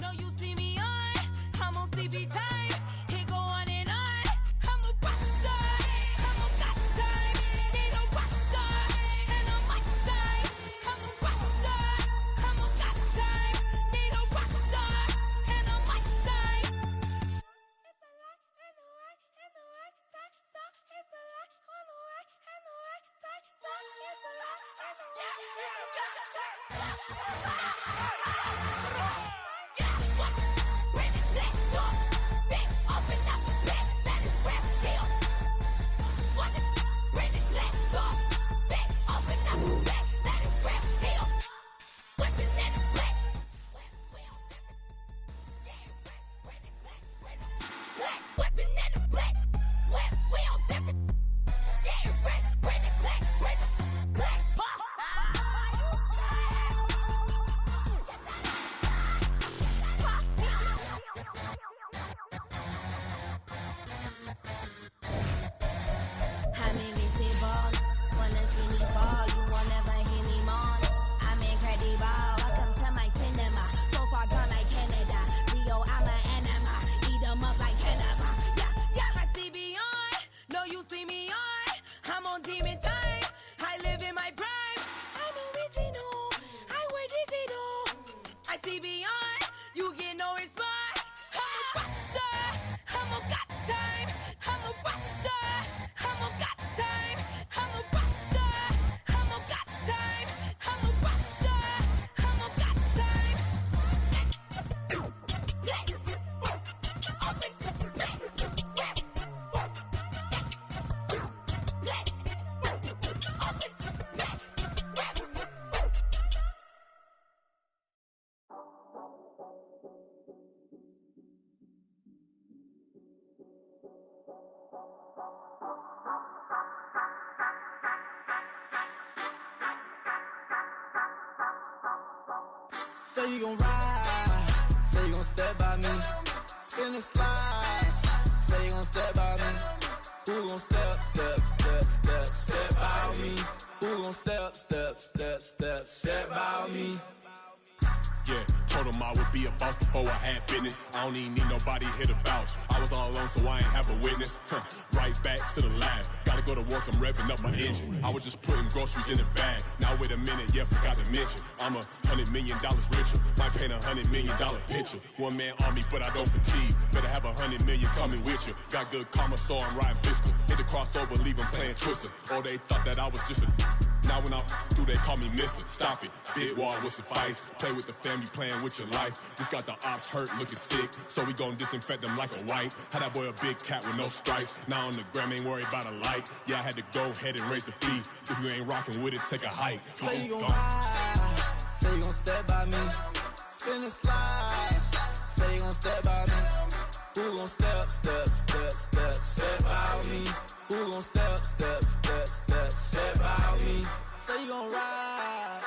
No, you see me on, I'm on CB time. It go on and on. I'm a rock star. I'm a god time. Need a rock star. And on my side. I'm a rock star. I'm a god time. Need a rock star. And on my side. It's a lot and the right side. So it's a lot on the right and the right side. So it's a lot and the right and the right side. Bring it back up, big open up the bed, let it rip here. What the? Bring it back up, big open up the bed, let it rip here. Whipping in the black, we all different. Yeah, bring it back, black, whipping in the black, we all different. Yeah, bring it black, black. I made me see balls, wanna see me fall, you will never hear me moan. I'm incredible, welcome to my cinema. So far gone like Canada, Rio, I'm an enema. Eat 'em up like cannibal. Yeah, I see beyond, no you see me on. I'm on demon time, I live in my prime. I'm original, I wear digital. I see beyond, you get no response. I'm a rock star, I'm a god time. I'm a rock star, I'm a god time. I'm a rock star, I'm a god time. I'm a rock star, I'm a god time. Say you gon' ride, say you gon' step by me, spin and slide, say you gon' step by me. Who gon' step by me? Who gon' step by me? Yeah, told him I would be a boss before I had business. I don't even need nobody here to vouch. I was all alone, so I ain't have a witness. Right back to the lab. Gotta go to work, I'm revving up my engine. I was just putting groceries in the bag. Now wait a minute, yeah, forgot to mention. I'm $100 million richer. Might paint $100 million picture. One man army, but I don't fatigue. Better have 100 million coming with you. Got good karma, so I'm riding fiscal. Hit the crossover, leave them playing Twister. Oh, they thought that I was just a... Now when I do, they call me Mister. Stop it. Big wall with suffice. Play with the family, playing with your life. Just got the ops hurt, looking sick. So we gon' disinfect them like a wipe. Had that boy a big cat with no stripes. Now on the gram, ain't worried about a light. Yeah, I had to go ahead and raise the fee. If you ain't rocking with it, take a hike. Say you gon' ride, say you gon' step by me, spin and slide. Say you gon' step by me. Who gon' step by me? Who gon' step by me? Say you gon' ride.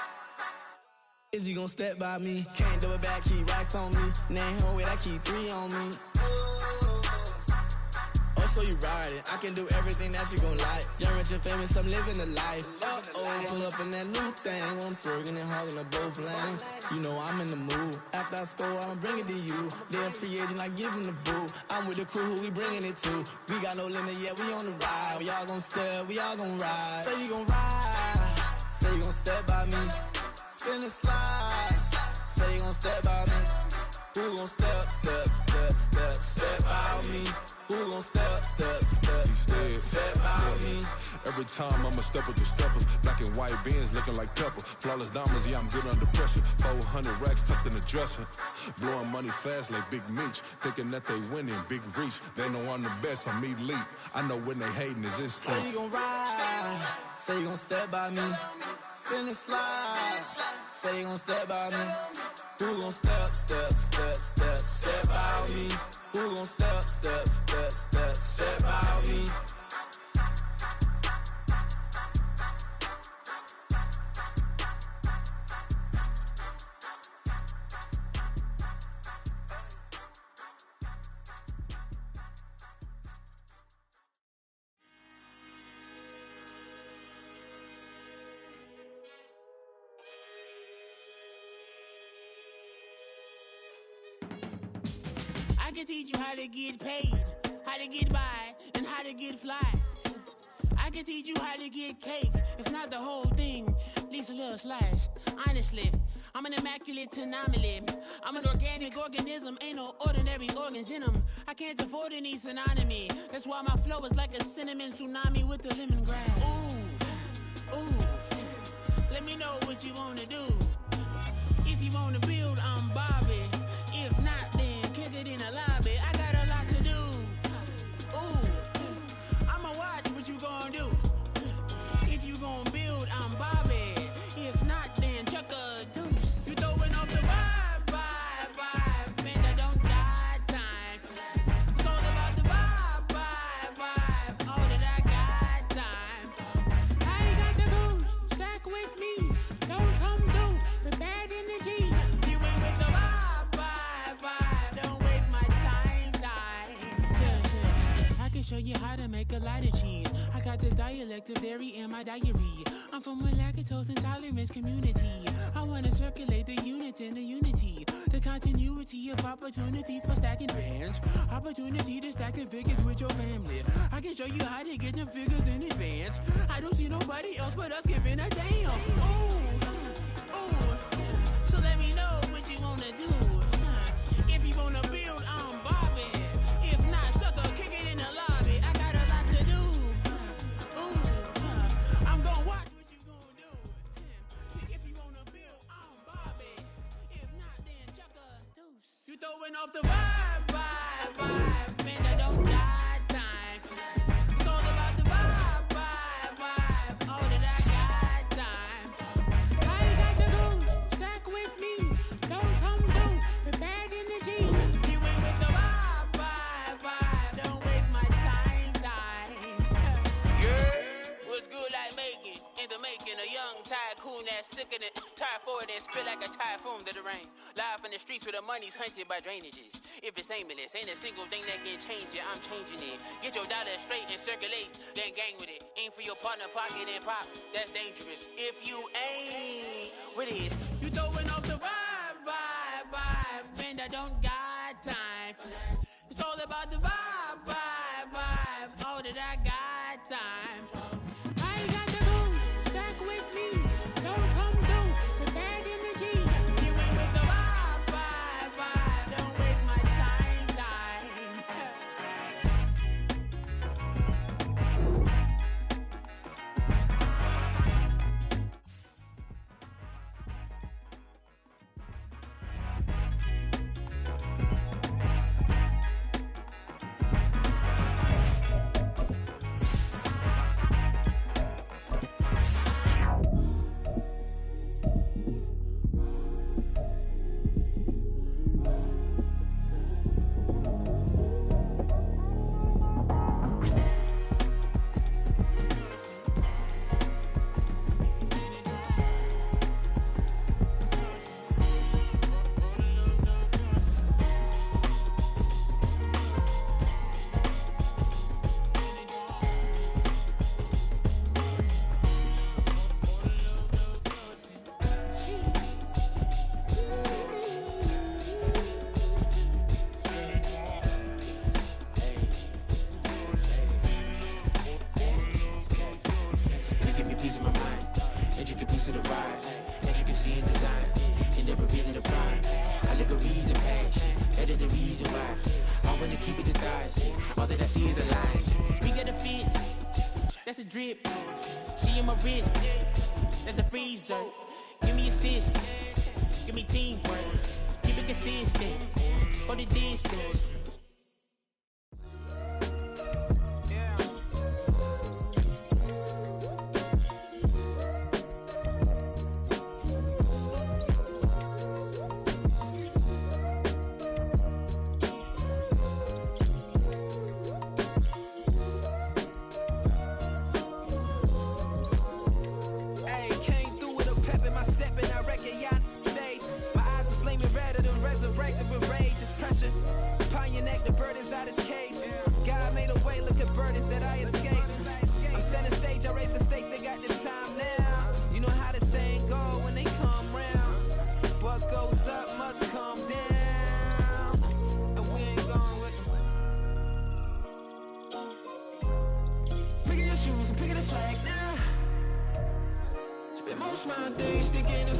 Is he gon' step by me? Can't do it back, keep racks on me. Name home with I keep 3 on me. Oh, so you ride it. I can do everything that you gon' like. Young, rich, and famous, I'm living the life. Oh, pull up in that new thing. I'm swerving and hogging up both lanes. You know I'm in the mood. After I score, I'ma bring it to you. Then free agent, I give him the boo. I'm with the crew, who we bringing it to. We got no limit, yeah, we on the ride. We all gon' step, we all gon' ride. Say you gon' ride. Say you gon' step by me. Spin and slide. Say you gon' step by me. Who gon' step by me? Who gon' step by me? Every time I'ma step with the steppers. Black and white beans looking like pepper. Flawless diamonds, yeah, I'm good under pressure. 400 racks tucked in the dresser. Blowing money fast like Big Meech. Thinking that they winning, big reach. They know I'm the best, I'm elite. I know when they hating is instinct. Say you gon' ride, say you gon' step by me. Spin and slide, say you gon' step by me. Who gon' step by me? Who gon' step by me? can teach you how to get paid, how to get by, and how to get fly. I can teach you how to get cake, if not the whole thing, at least a little slice. Honestly, I'm an immaculate anomaly. I'm an organic organism, ain't no ordinary organs in them. I can't afford any synonymy. That's why my flow is like a cinnamon tsunami with the lemongrass. Ooh, ooh, let me know what you wanna do. If you wanna build, I'm Bobby. If not, then kick it in the lobby. I got a lot to do. Ooh, I'ma watch what you gon' do. If you gon' build, I'm Bobby. If not, then chuck a deuce. You throwing off the vibe, vibe, vibe. Man, I don't got time. It's all about the vibe, vibe, vibe. All that I got time. I ain't got the goose. Stack with me. Don't come through with bad energy. You ain't with the vibe, vibe, vibe. Don't waste my time, time. Yeah. I can show you how to make a lot of cheese. I got the dialect of dairy in my diary. I'm from a lactose intolerance community. I wanna circulate the units in the unity. The continuity of opportunity for stacking bands. Opportunity to stack the figures with your family. I can show you how to get the figures in advance. I don't see nobody else but us giving a damn. Ooh, ooh. So let me know what you wanna do. If you wanna build, I'm Bobby. If not, sucker, kick it in the lobby. I got a lot to do. Ooh, I'm gonna watch what you gonna do. See, if you wanna build, I'm Bobby. If not, then chuck a deuce. You throwing off the vibe, vibe, vibe. Man, I don't got time. It's all about the vibe, vibe, vibe. All that I got time. I ain't got the goose. Stack with me. Don't come through with bad energy. You ain't with the vibe, vibe, vibe. Don't waste my time, time. Yeah, what's good like making? In the making, a young tycoon that's sick in it. Tie forward and spit like a typhoon to the rain. Live in the streets where the money's hunted by drainages. If it's aimless, ain't a single thing that can change it. I'm changing it. Get your dollar straight and circulate, then gang with it. Aim for your partner, pocket and pop. That's dangerous. If you ain't with it, you throwing off the vibe, vibe, vibe. Man, I don't got time for that. It's all about the vibe, vibe, vibe. All that I got time for. I ain't got the goose. Stack with me. Don't come through with bad energy. You ain't with the vibe, vibe, vibe. Don't waste my time, time. That's a drip. She in my wrist. That's a freezer. Give me assist. Give me teamwork. Keep it consistent. Go the distance.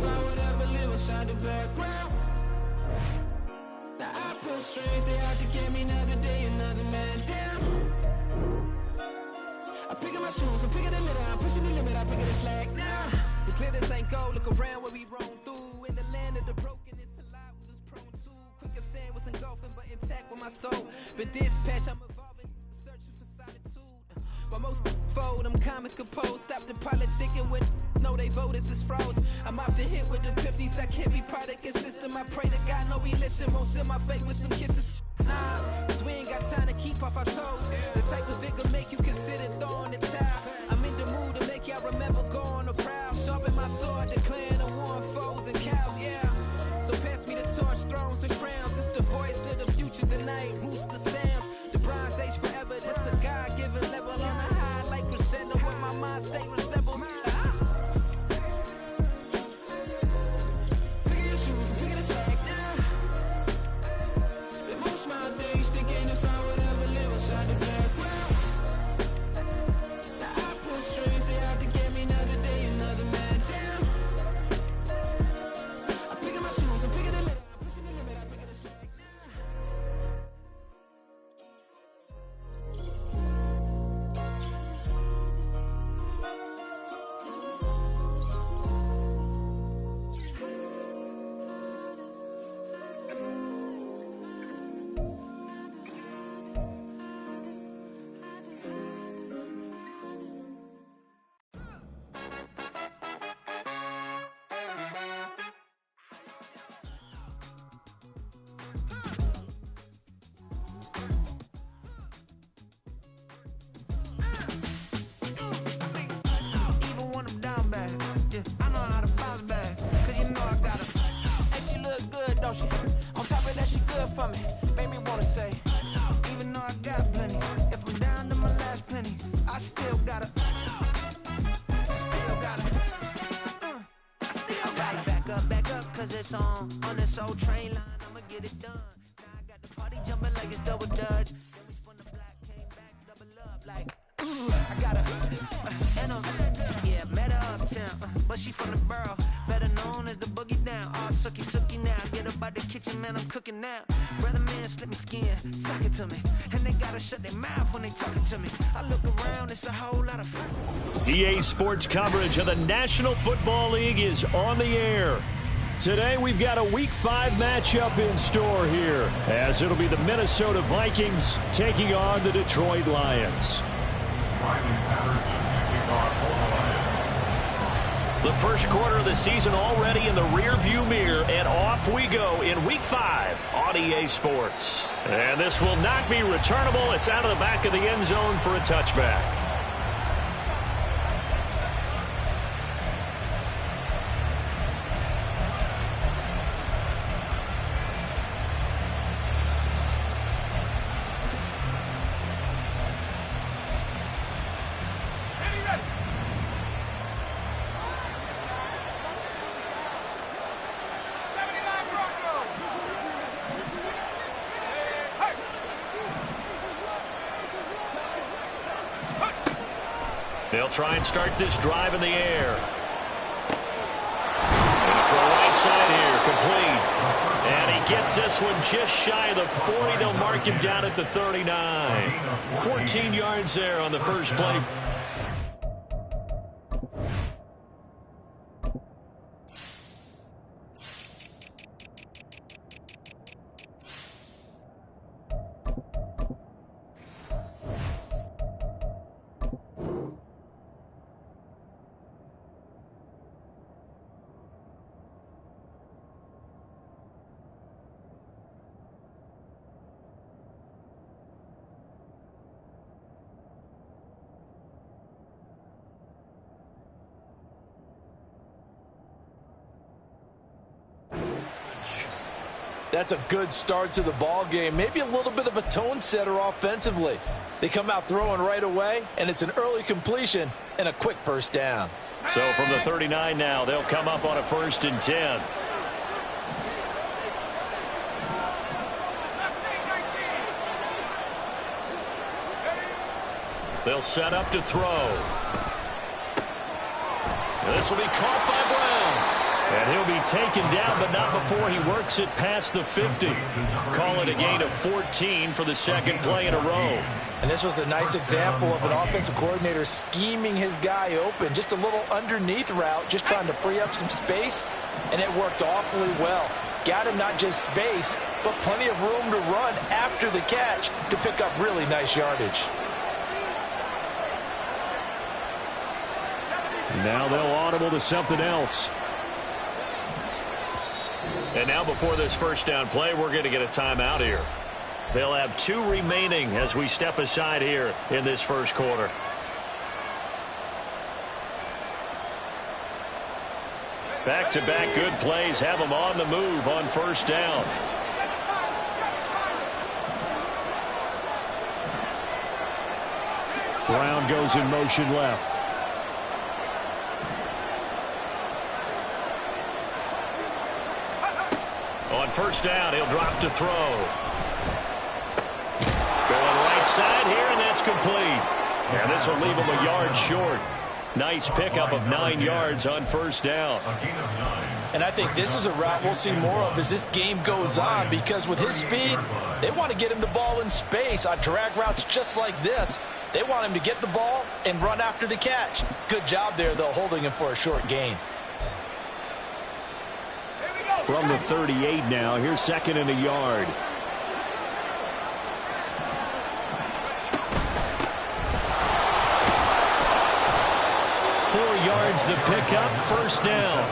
if I would ever live inside the background. Now I pull strings, they have to get me another day, another man down. I'm picking my shoes, I'm picking the litter, I'm pushing the limit, I'm picking the slack now. The glitters ain't gold, look around where we roam through. In the land of the broken, it's a lot we was prone to. Quicker sand was engulfing, but intact with my soul. Been dispatched, I'm evolving, searching for solitude. While most fold, I'm comic composed. Stop the politicking when no they voters is froze. I'm off the hit with the 50s, I can't be product and system. I pray to God, no we listen, won't send my fate with some kisses. Nah, cause we ain't got time to keep off our toes. The type of vigor make you consider throwing the towel. I'm in the mood to make y'all remember going to proud. Sharpen my sword, declaring the war on foes and cows, yeah. So pass me the torch, thrones and crowns. It's the voice of the future tonight, rooster sounds. The Bronze Age forever, this a God-given level. On a high like crescendo where my mind state resemble. Picking your shoes and picking the slack now. Spend most of my days thinking if I would ever live inside the background. Now I pull strings, they have to get me another day, another man down. I'm picking my shoes, I'm picking the litter, I'm pushing the limit, I'm picking the slack now. Even when I'm down bad, yeah, I know how to bounce back. Cause you know I got her. And she look good, don't she? On top of that, she good for me. Made me wanna say, even though I got plenty, if I'm down to my last penny, I still got her. I still got her. I still got her. Back up, cause it's on this old train line, I'ma get it done. Now I got the party jumping like it's double dutch. Then we spun the block, came back, double up like, I got her. And yeah, met her uptown, but she from the borough, better known as the boogie down. All sookie now, get up out the kitchen, man, I'm cooking now. Brother man, slip me skin, suck it to me. And they gotta shut their mouth when they talking to me. I look around, it's a whole lot of fun. EA Sports coverage of the National Football League is on the air. Today we've got a Week 5 matchup in store here, as it'll be the Minnesota Vikings taking on the Detroit Lions. The first quarter of the season already in the rear-view mirror, and off we go in Week 5 on EA Sports. And this will not be returnable. It's out of the back of the end zone for a touchback. They'll try and start this drive in the air. And for right side here, complete. And he gets this one just shy of the 40. They'll mark him down at the 39. 14 yards there on the first play. That's a good start to the ball game. Maybe a little bit of a tone setter offensively. They come out throwing right away, and it's an early completion and a quick first down. So from the 39 now, they'll come up on a 1st and 10. They'll set up to throw. This will be caught by Brown. And he'll be taken down, but not before he works it past the 50. Call it a gain of 14 for the second play in a row. And this was a nice example of an offensive coordinator scheming his guy open. Just a little underneath route, just trying to free up some space, and it worked awfully well. Got him not just space, but plenty of room to run after the catch to pick up really nice yardage. Now they'll audible to something else. And now before this first down play, we're going to get a timeout here. They'll have 2 remaining as we step aside here in this first quarter. Back-to-back good plays have them on the move on first down. Brown goes in motion left. On first down, he'll drop to throw. Going right side here, and that's complete. And this will leave him a yard short. Nice pickup of 9 yards on first down. And I think this is a route we'll see more of as this game goes on, because with his speed, they want to get him the ball in space on drag routes just like this. They want him to get the ball and run after the catch. Good job there, though, holding him for a short gain. From the 38 now, here's second and a yard. The pickup, first down.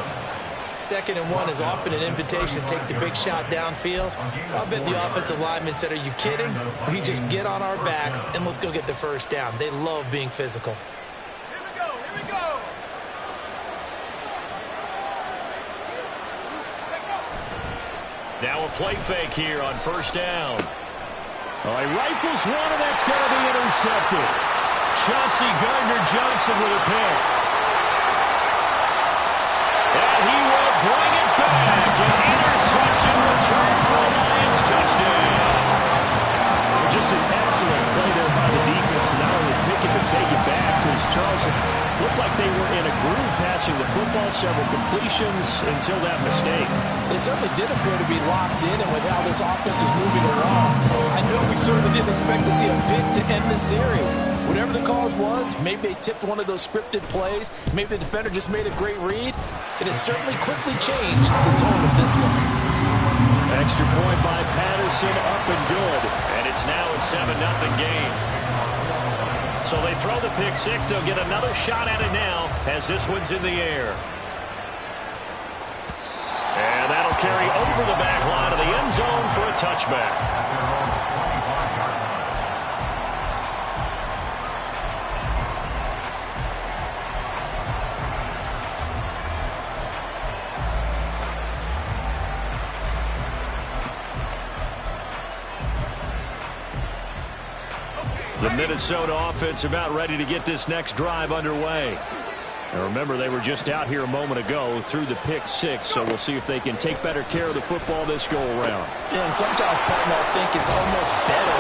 2nd and 1 is often an invitation to take the big shot downfield. I bet the offensive lineman said, "Are you kidding? We just get on our backs and let's go get the first down." They love being physical. Here we go. Now a play fake here on first down. All right, rifles one, and that's going to be intercepted. Chauncey Gardner-Johnson with a pick. And he will bring it back. An interception return for a Lions touchdown. Just an excellent play there by the defense. Not only pick it, but take it back, because Charleston looked like they were in a groove passing the football, several completions until that mistake. They certainly did appear to be locked in, and with how this offense is moving along, I know we certainly didn't expect to see a pick to end the series. Whatever the cause was, maybe they tipped one of those scripted plays, maybe the defender just made a great read. It has certainly quickly changed the tone of this one. Extra point by Patterson, up and good. And it's now a 7-0 game. So they throw the pick six. They'll get another shot at it now as this one's in the air. And that'll carry over the back line of the end zone for a touchback. The Minnesota offense about ready to get this next drive underway. And remember, they were just out here a moment ago through the pick six, so we'll see if they can take better care of the football this go-around. Yeah, and sometimes, partner, I think it's almost better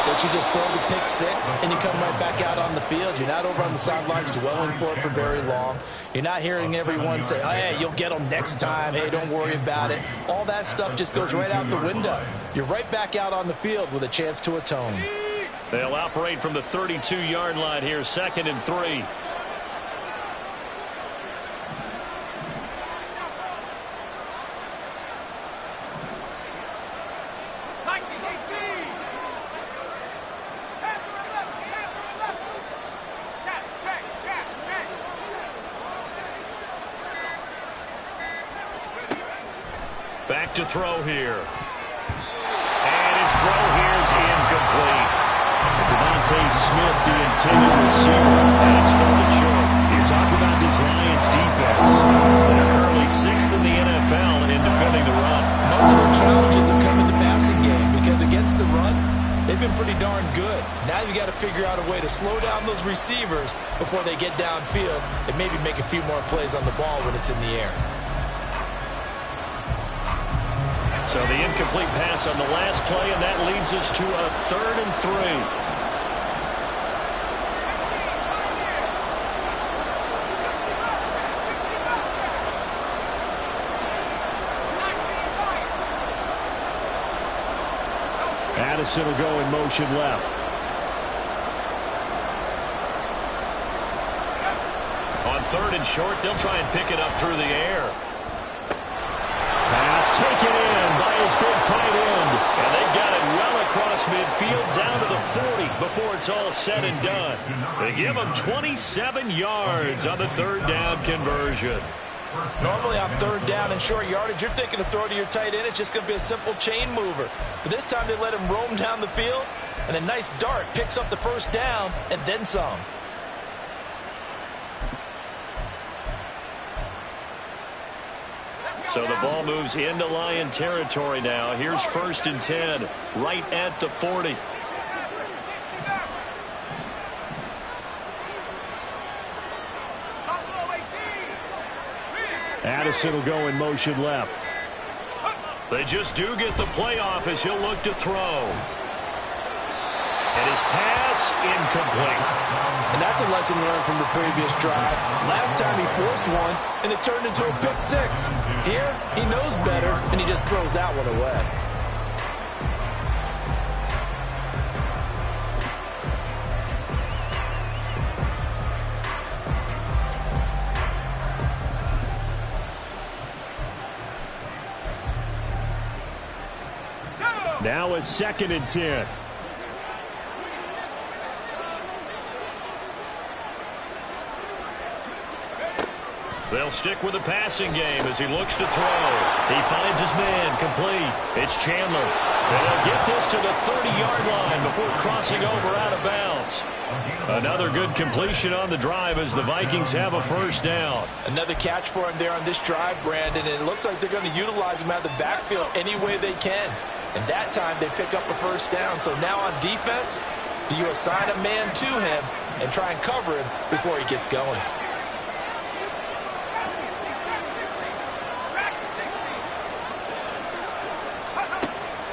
that you just throw the pick six and you come right back out on the field. You're not over on the sidelines dwelling for it for very long. You're not hearing everyone say, "Oh, hey, you'll get them next time. Hey, don't worry about it." All that stuff just goes right out the window. You're right back out on the field with a chance to atone. They'll operate from the 32-yard line here, 2nd and 3. Back to throw here. And his throw here is incomplete. Devontae Smith, the intended receiver, and it's thrown short. You're talking about this Lions defense. They're currently 6th in the NFL in defending the run. Most of their challenges have come in the passing game because against the run, they've been pretty darn good. Now you got to figure out a way to slow down those receivers before they get downfield and maybe make a few more plays on the ball when it's in the air. So the incomplete pass on the last play, and that leads us to a 3rd and 3. Addison will go in motion left. On 3rd and short, they'll try and pick it up through the air. Pass taken in by his big tight end. And they've got it well across midfield down to the 40 before it's all said and done. They give him 27 yards on the 3rd down conversion. Normally on 3rd down and short yardage, you're thinking to throw to your tight end. It's just going to be a simple chain mover. But this time they let him roam down the field, and a nice dart picks up the 1st down and then some. So the ball moves into Lion territory now. Here's 1st and 10, right at the 40. Addison will go in motion left. They just do get the play off as he'll look to throw. And his pass incomplete. And that's a lesson learned from the previous drive. Last time he forced one, and it turned into a pick 6. Here, he knows better, and he just throws that one away. Now a 2nd and 10. They'll stick with the passing game as he looks to throw. He finds his man complete. It's Chandler. And they'll get this to the 30-yard line before crossing over out of bounds. Another good completion on the drive as the Vikings have a 1st down. Another catch for him there on this drive, Brandon, and it looks like they're going to utilize him out of the backfield any way they can. And that time they pick up a 1st down. So now on defense, do you assign a man to him and try and cover him before he gets going?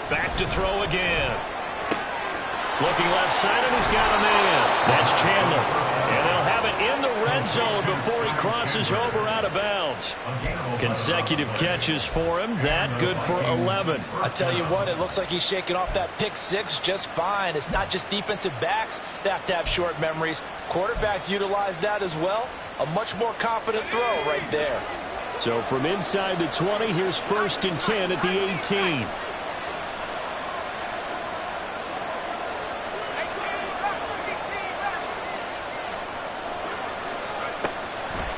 Back to throw again. Looking left side, and he's got a man. That's Chandler. And they'll have it in the red zone before he crosses over out of bounds. Consecutive catches for him. That good for 11. I tell you what, it looks like he's shaking off that pick 6 just fine. It's not just defensive backs that have to have short memories. Quarterbacks utilize that as well. A much more confident throw right there. So from inside the 20, here's 1st and 10 at the 18.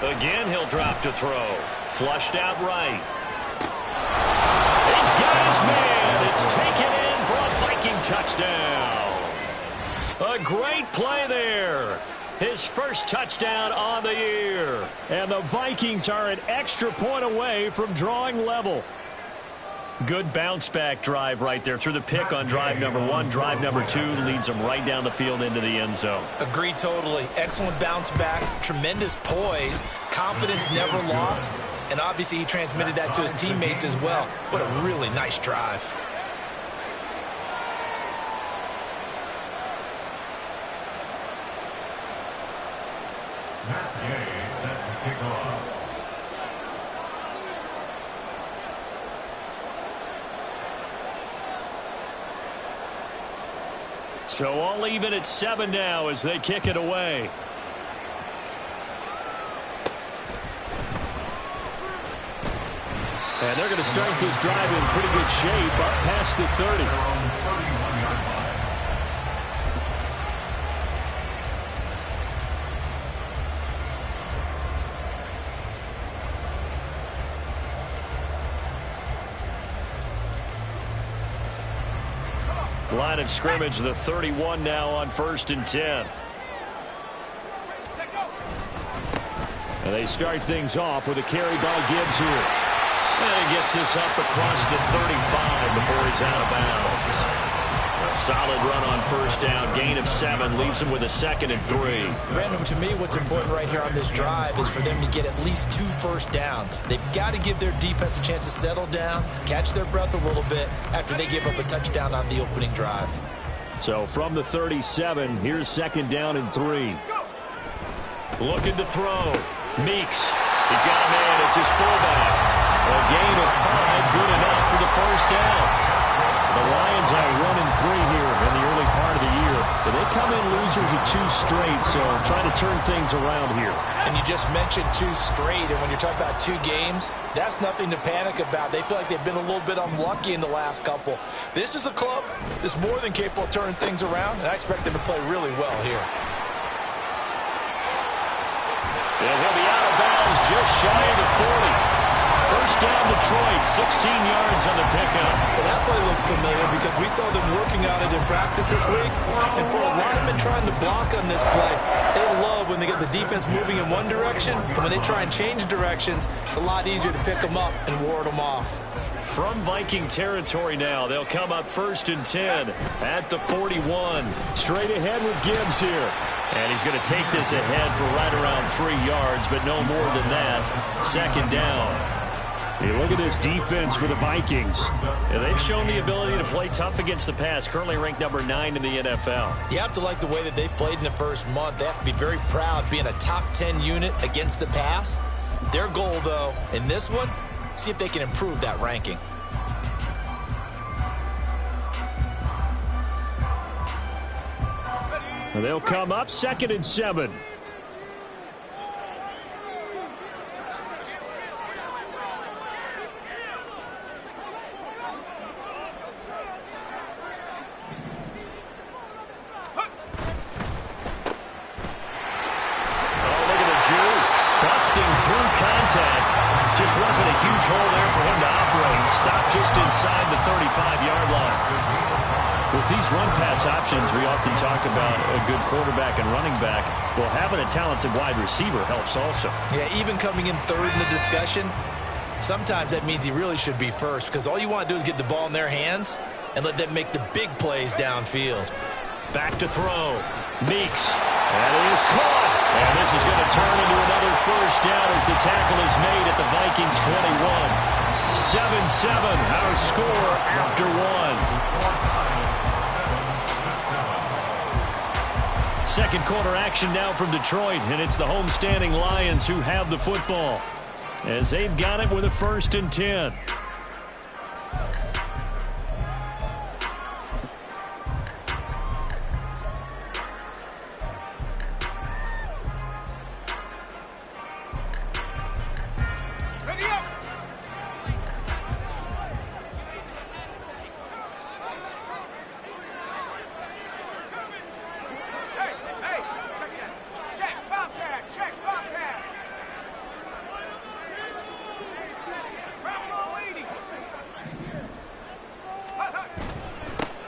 Again, he'll drop to throw. Flushed out right. He's got his man. It's taken in for a Viking touchdown. A great play there. His 1st touchdown on the year. And the Vikings are an extra point away from drawing level. Good bounce-back drive right there through the pick on drive number 1. Drive number 2 leads them right down the field into the end zone. Agree totally. Excellent bounce-back, tremendous poise, confidence never lost, and obviously he transmitted that to his teammates as well. What a really nice drive. Set to kick off. So all even at 7 now as they kick it away. And they're going to start this drive in pretty good shape up past the 30. Line of scrimmage, the 31 now on 1st and 10. And they start things off with a carry by Gibbs here. And he gets this up across the 35 before he's out of bounds. A solid run on 1st down, gain of 7, leaves him with a 2nd and 3. Brandon, to me, what's important right here on this drive is for them to get at least 2 first downs. They've got to give their defense a chance to settle down, catch their breath a little bit after they give up a touchdown on the opening drive. So from the 37, here's 2nd down and 3. Looking to throw. Meeks. He's got a man. It's his fullback. A gain of 5, good enough for the 1st down. The Lions are 1-3 come in losers of 2 straight, so trying to turn things around here. And you just mentioned 2 straight, and when you're talking about 2 games, that's nothing to panic about. They feel like they've been a little bit unlucky in the last couple. This is a club that's more than capable of turning things around, and I expect them to play really well here. And he'll be out of bounds just shy of the 40. First down, Detroit, 16 yards on the pickup. Well, that play looks familiar because we saw them working on it in practice this week. And for a lineman trying to block on this play, they love when they get the defense moving in one direction. And when they try and change directions, it's a lot easier to pick them up and ward them off. From Viking territory now, they'll come up 1st and 10 at the 41. Straight ahead with Gibbs here. And he's going to take this ahead for right around 3 yards, but no more than that. 2nd down. Hey, look at this defense for the Vikings. Yeah, they've shown the ability to play tough against the pass, currently ranked number 9 in the NFL. You have to like the way that they've played in the first month. They have to be very proud being a top 10 unit against the pass. Their goal, though, in this one, see if they can improve that ranking. They'll come up 2nd and 7. Just wasn't a huge hole there for him to operate. Stopped just inside the 35-yard line. With these run-pass options, we often talk about a good quarterback and running back. Well, having a talented wide receiver helps also. Yeah, even coming in 3rd in the discussion, sometimes that means he really should be first because all you want to do is get the ball in their hands and let them make the big plays downfield. Back to throw. Meeks. And it is caught. And this is going to turn into another 1st down as the tackle is made at the Vikings 21. 7-7, our score after 1. Second quarter action now from Detroit, and it's the homestanding Lions who have the football as they've got it with a 1st and 10.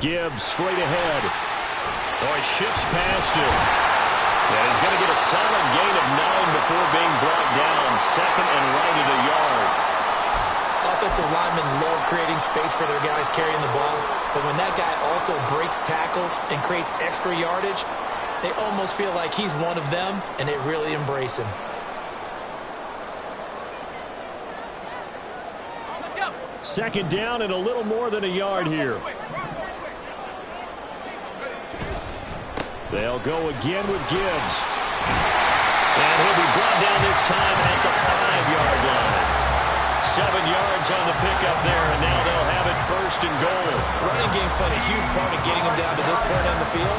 Gibbs straight ahead. Oh, he shifts past him. And he's going to get a solid gain of 9 before being brought down. 2nd and right of the yard. Offensive linemen love creating space for their guys carrying the ball. But when that guy also breaks tackles and creates extra yardage, they almost feel like he's one of them, and they really embrace him. Second down and a little more than a yard here. They'll go again with Gibbs. And he'll be brought down this time at the 5-yard line. 7 yards on the pickup there, and now they'll have it 1st and goal. Running game's played a huge part in getting them down to this point on the field.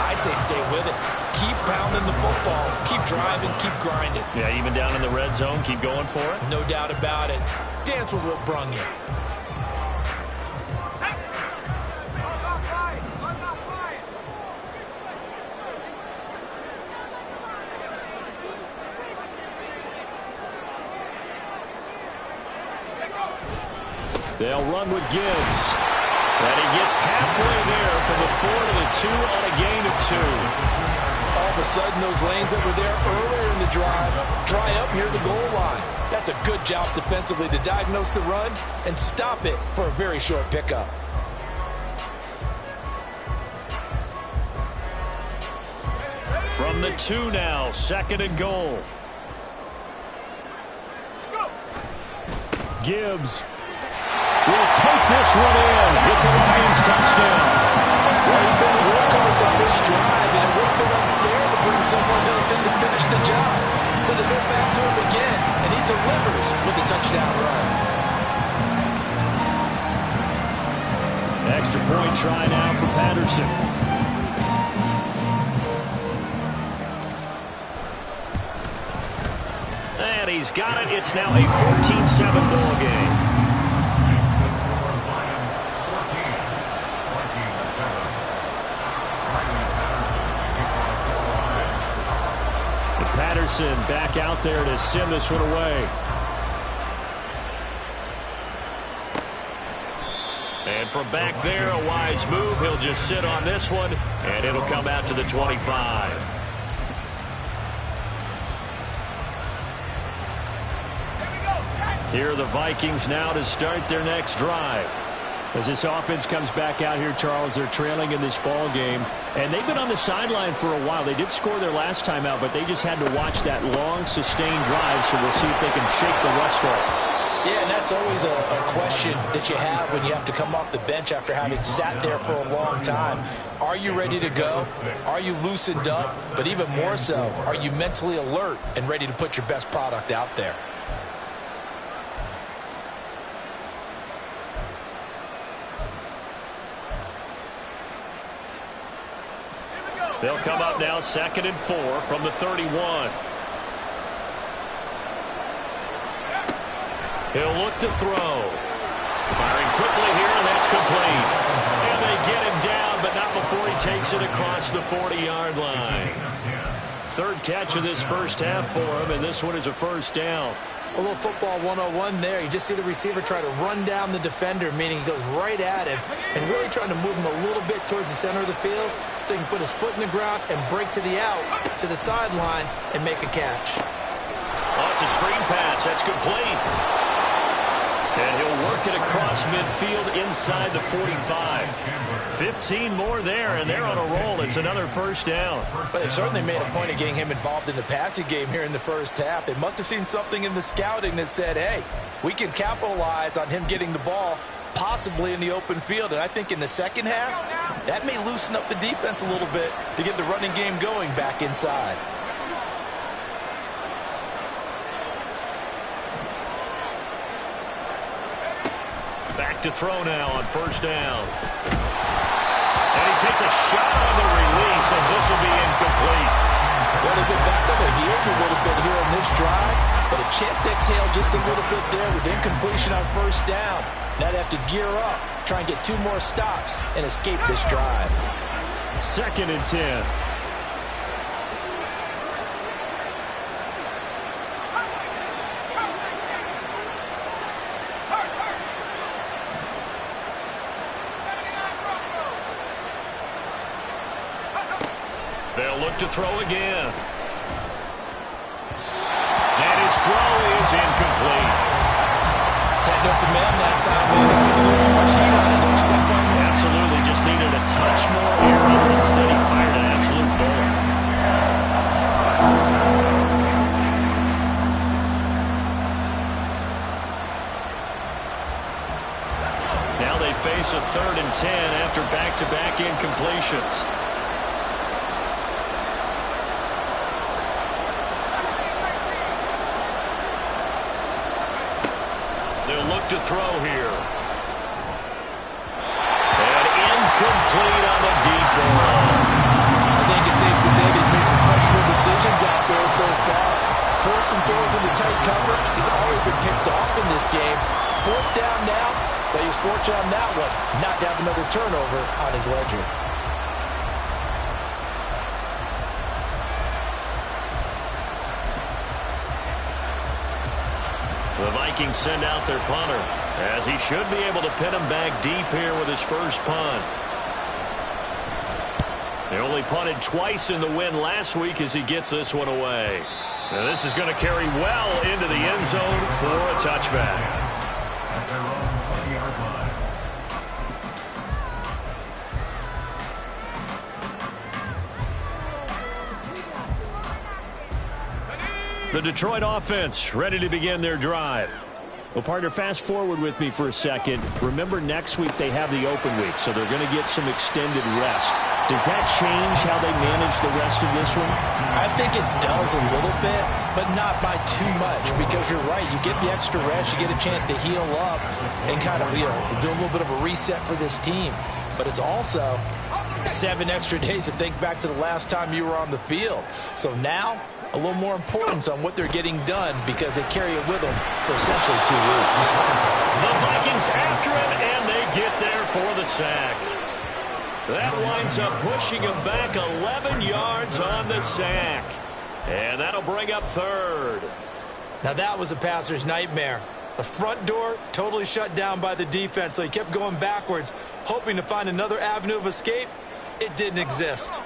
I say stay with it. Keep pounding the football. Keep driving. Keep grinding. Yeah, even down in the red zone, keep going for it. No doubt about it. Dance with what brung you. They'll run with Gibbs. And he gets halfway there from the 4 to the 2 on a gain of 2. All of a sudden, those lanes that were there earlier in the drive dry up near the goal line. That's a good job defensively to diagnose the run and stop it for a very short pickup. From the 2 now, 2nd and goal. Gibbs will take this one in. It's a Lions touchdown. Well, he's been the workhorse on this drive, and it would have been unfair to bring someone else in to finish the job. So they go back to him again, and he delivers with a touchdown run. Extra point try now for Patterson. he's got it. It's now a 14-7 ball game. Patterson back out there to send this one away. And from back there, a wise move. He'll just sit on this one, and it'll come out to the 25. Here are the Vikings now to start their next drive. As this offense comes back out here, Charles, they're trailing in this ball game. And they've been on the sideline for a while. They did score their last time out, but they just had to watch that long, sustained drive, so we'll see if they can shake the rust off. Yeah, and that's always a question that you have when you have to come off the bench after having sat there for a long time. Are you ready to go? Are you loosened up? But even more so, are you mentally alert and ready to put your best product out there? They'll come up now 2nd and 4 from the 31. He'll look to throw. Firing quickly here, and that's complete. And they get him down, but not before he takes it across the 40-yard line. Third catch of this first half for him, and this one is a first down. A little football 101 there. You just see the receiver try to run down the defender, meaning he goes right at him and really trying to move him a little bit towards the center of the field so he can put his foot in the ground and break to the out, to the sideline, and make a catch. Oh, it's a screen pass. That's complete. And he'll work it across midfield inside the 45. 15 more there, and they're on a roll. It's another first down. But they've certainly made a point of getting him involved in the passing game here in the first half. They must have seen something in the scouting that said, hey, we can capitalize on him getting the ball, possibly in the open field. And I think in the second half, that may loosen up the defense a little bit to get the running game going back inside. Back to throw now on first down. And he takes a shot on the release as this will be incomplete. Well, they've been back on their heels a little bit here in this drive, but a chance to exhale just a little bit there with incompletion on first down. Now they have to gear up, try and get 2 more stops, and escape this drive. 2nd and 10. They'll look to throw again. And his throw is incomplete. Had an open man that time, and he put a little too much heat on it. Don't step on it. Absolutely, just needed a touch more air on it. Instead, he fired an absolute bullet. Now they face a 3rd and 10 after back-to-back incompletions. They'll look to throw here. And incomplete on the deep ball. I think it's safe to say he's made some questionable decisions out there so far. Forcing throws into tight coverage. He's always been picked off in this game. 4th down now, but he's fortunate on that one not to have another turnover on his ledger. The Vikings send out their punter, as he should be able to pin him back deep here with his first punt. They only punted twice in the win last week as he gets this one away. Now this is going to carry well into the end zone for a touchback. At their own 20-yard line. The Detroit offense ready to begin their drive. Well, partner, fast forward with me for a second. Remember, next week they have the open week, so they're going to get some extended rest. Does that change how they manage the rest of this one? I think it does a little bit, but not by too much, because you're right. You get the extra rest. You get a chance to heal up and kind of do a little bit of a reset for this team. but it's also 7 extra days to think back to the last time you were on the field. So now, a little more importance on what they're getting done because they carry it with them for essentially 2 weeks. The Vikings after him, and they get there for the sack. That winds up pushing him back 11 yards on the sack. And that'll bring up 3rd. Now that was a passer's nightmare. The front door totally shut down by the defense, so he kept going backwards, hoping to find another avenue of escape. It didn't exist.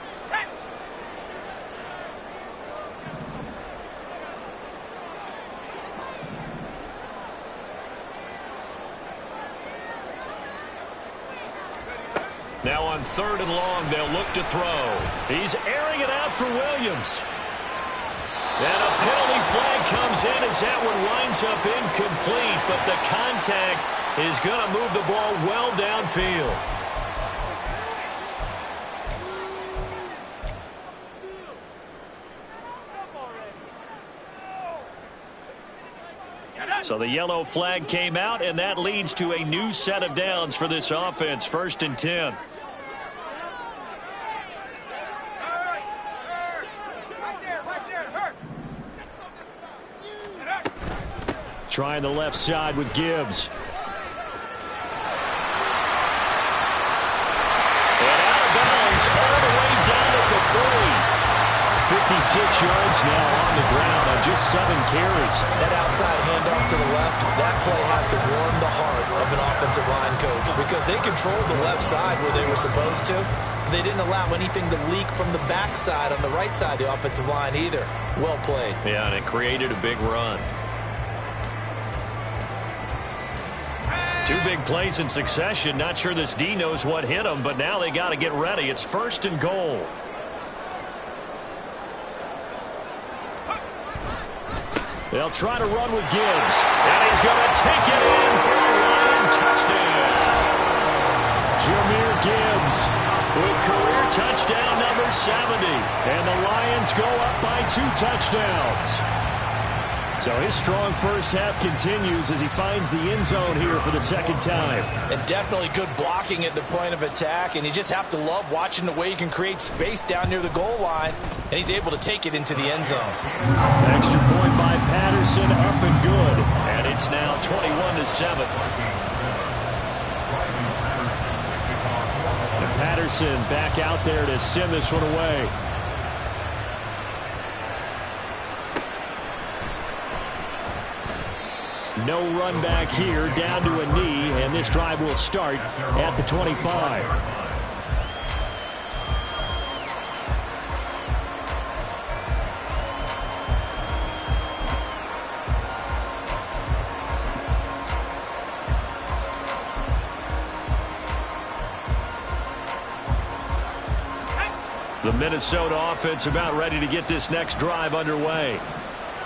Now on 3rd and long, they'll look to throw. He's airing it out for Williams. And a penalty flag comes in as that one winds up incomplete, but the contact is going to move the ball well downfield. So the yellow flag came out, and that leads to a new set of downs for this offense. 1st and 10. Trying the left side with Gibbs. And out of bounds all the way down at the 3. 56 yards now on the ground on just 7 carries. That outside handoff to the left, that play has to warm the heart of an offensive line coach because they controlled the left side where they were supposed to. They didn't allow anything to leak from the backside on the right side of the offensive line either. Well played. Yeah, and it created a big run. 2 big plays in succession. Not sure this D knows what hit him, but now they got to get ready. It's 1st and goal. They'll try to run with Gibbs, and he's going to take it in for a Lion touchdown. Jahmyr Gibbs with career touchdown number 70, and the Lions go up by 2 touchdowns. So his strong first half continues as he finds the end zone here for the 2nd time. And definitely good blocking at the point of attack, and you just have to love watching the way he can create space down near the goal line, and he's able to take it into the end zone. Extra point by Patterson, up and good, and it's now 21-7. And Patterson back out there to send this one away. No run back here, down to a knee, and this drive will start at the 25. The Minnesota offense about ready to get this next drive underway.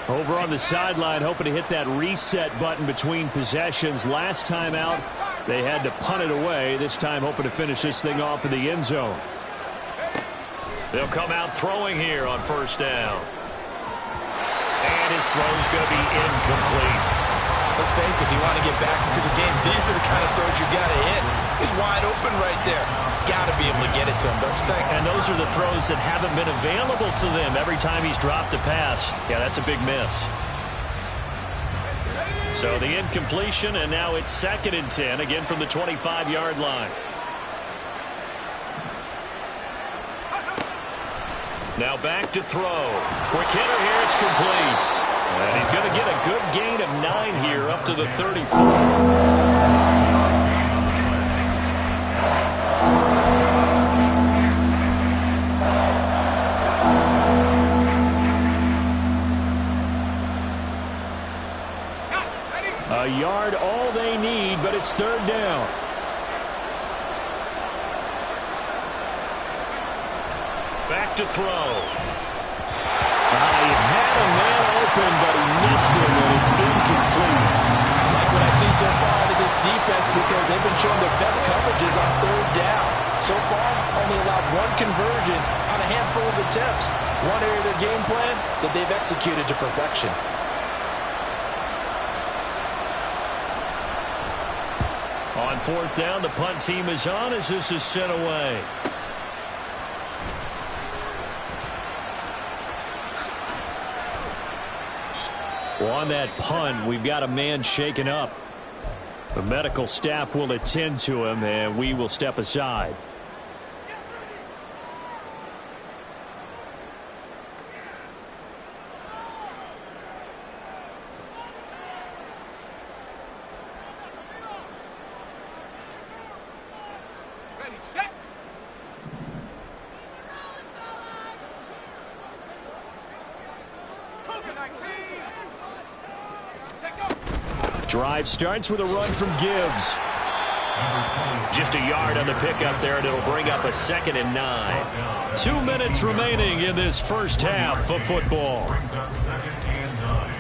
Over on the sideline, hoping to hit that reset button between possessions. Last time out, they had to punt it away. This time, hoping to finish this thing off in the end zone. They'll come out throwing here on 1st down. And his throw's going to be incomplete. Let's face it, if you want to get back into the game, these are the kind of throws you got to hit. He's wide open right there. Got to be able to get it to him, don't you think? And those are the throws that haven't been available to them every time he's dropped a pass. Yeah, that's a big miss. So the incompletion, and now it's 2nd and 10, again from the 25-yard line. Now back to throw. Quick hitter here, it's complete. And he's going to get a good gain of 9 here up to the 34. A yard all they need, but it's 3rd down. Back to throw. He had a man open, but he missed him, and it's incomplete. Like what I see so far out of this defense because they've been showing their best coverages on 3rd down. So far, only allowed 1 conversion on a handful of attempts. One area of their game plan that they've executed to perfection. On fourth down, the punt team is on as this is sent away. Well, on that punt, we've got a man shaken up. The medical staff will attend to him, and we will step aside. Drive starts with a run from Gibbs. Just a yard on the pickup there, and it'll bring up a 2nd and 9. 2 minutes remaining in this first half of football. Brings up 2nd and 9.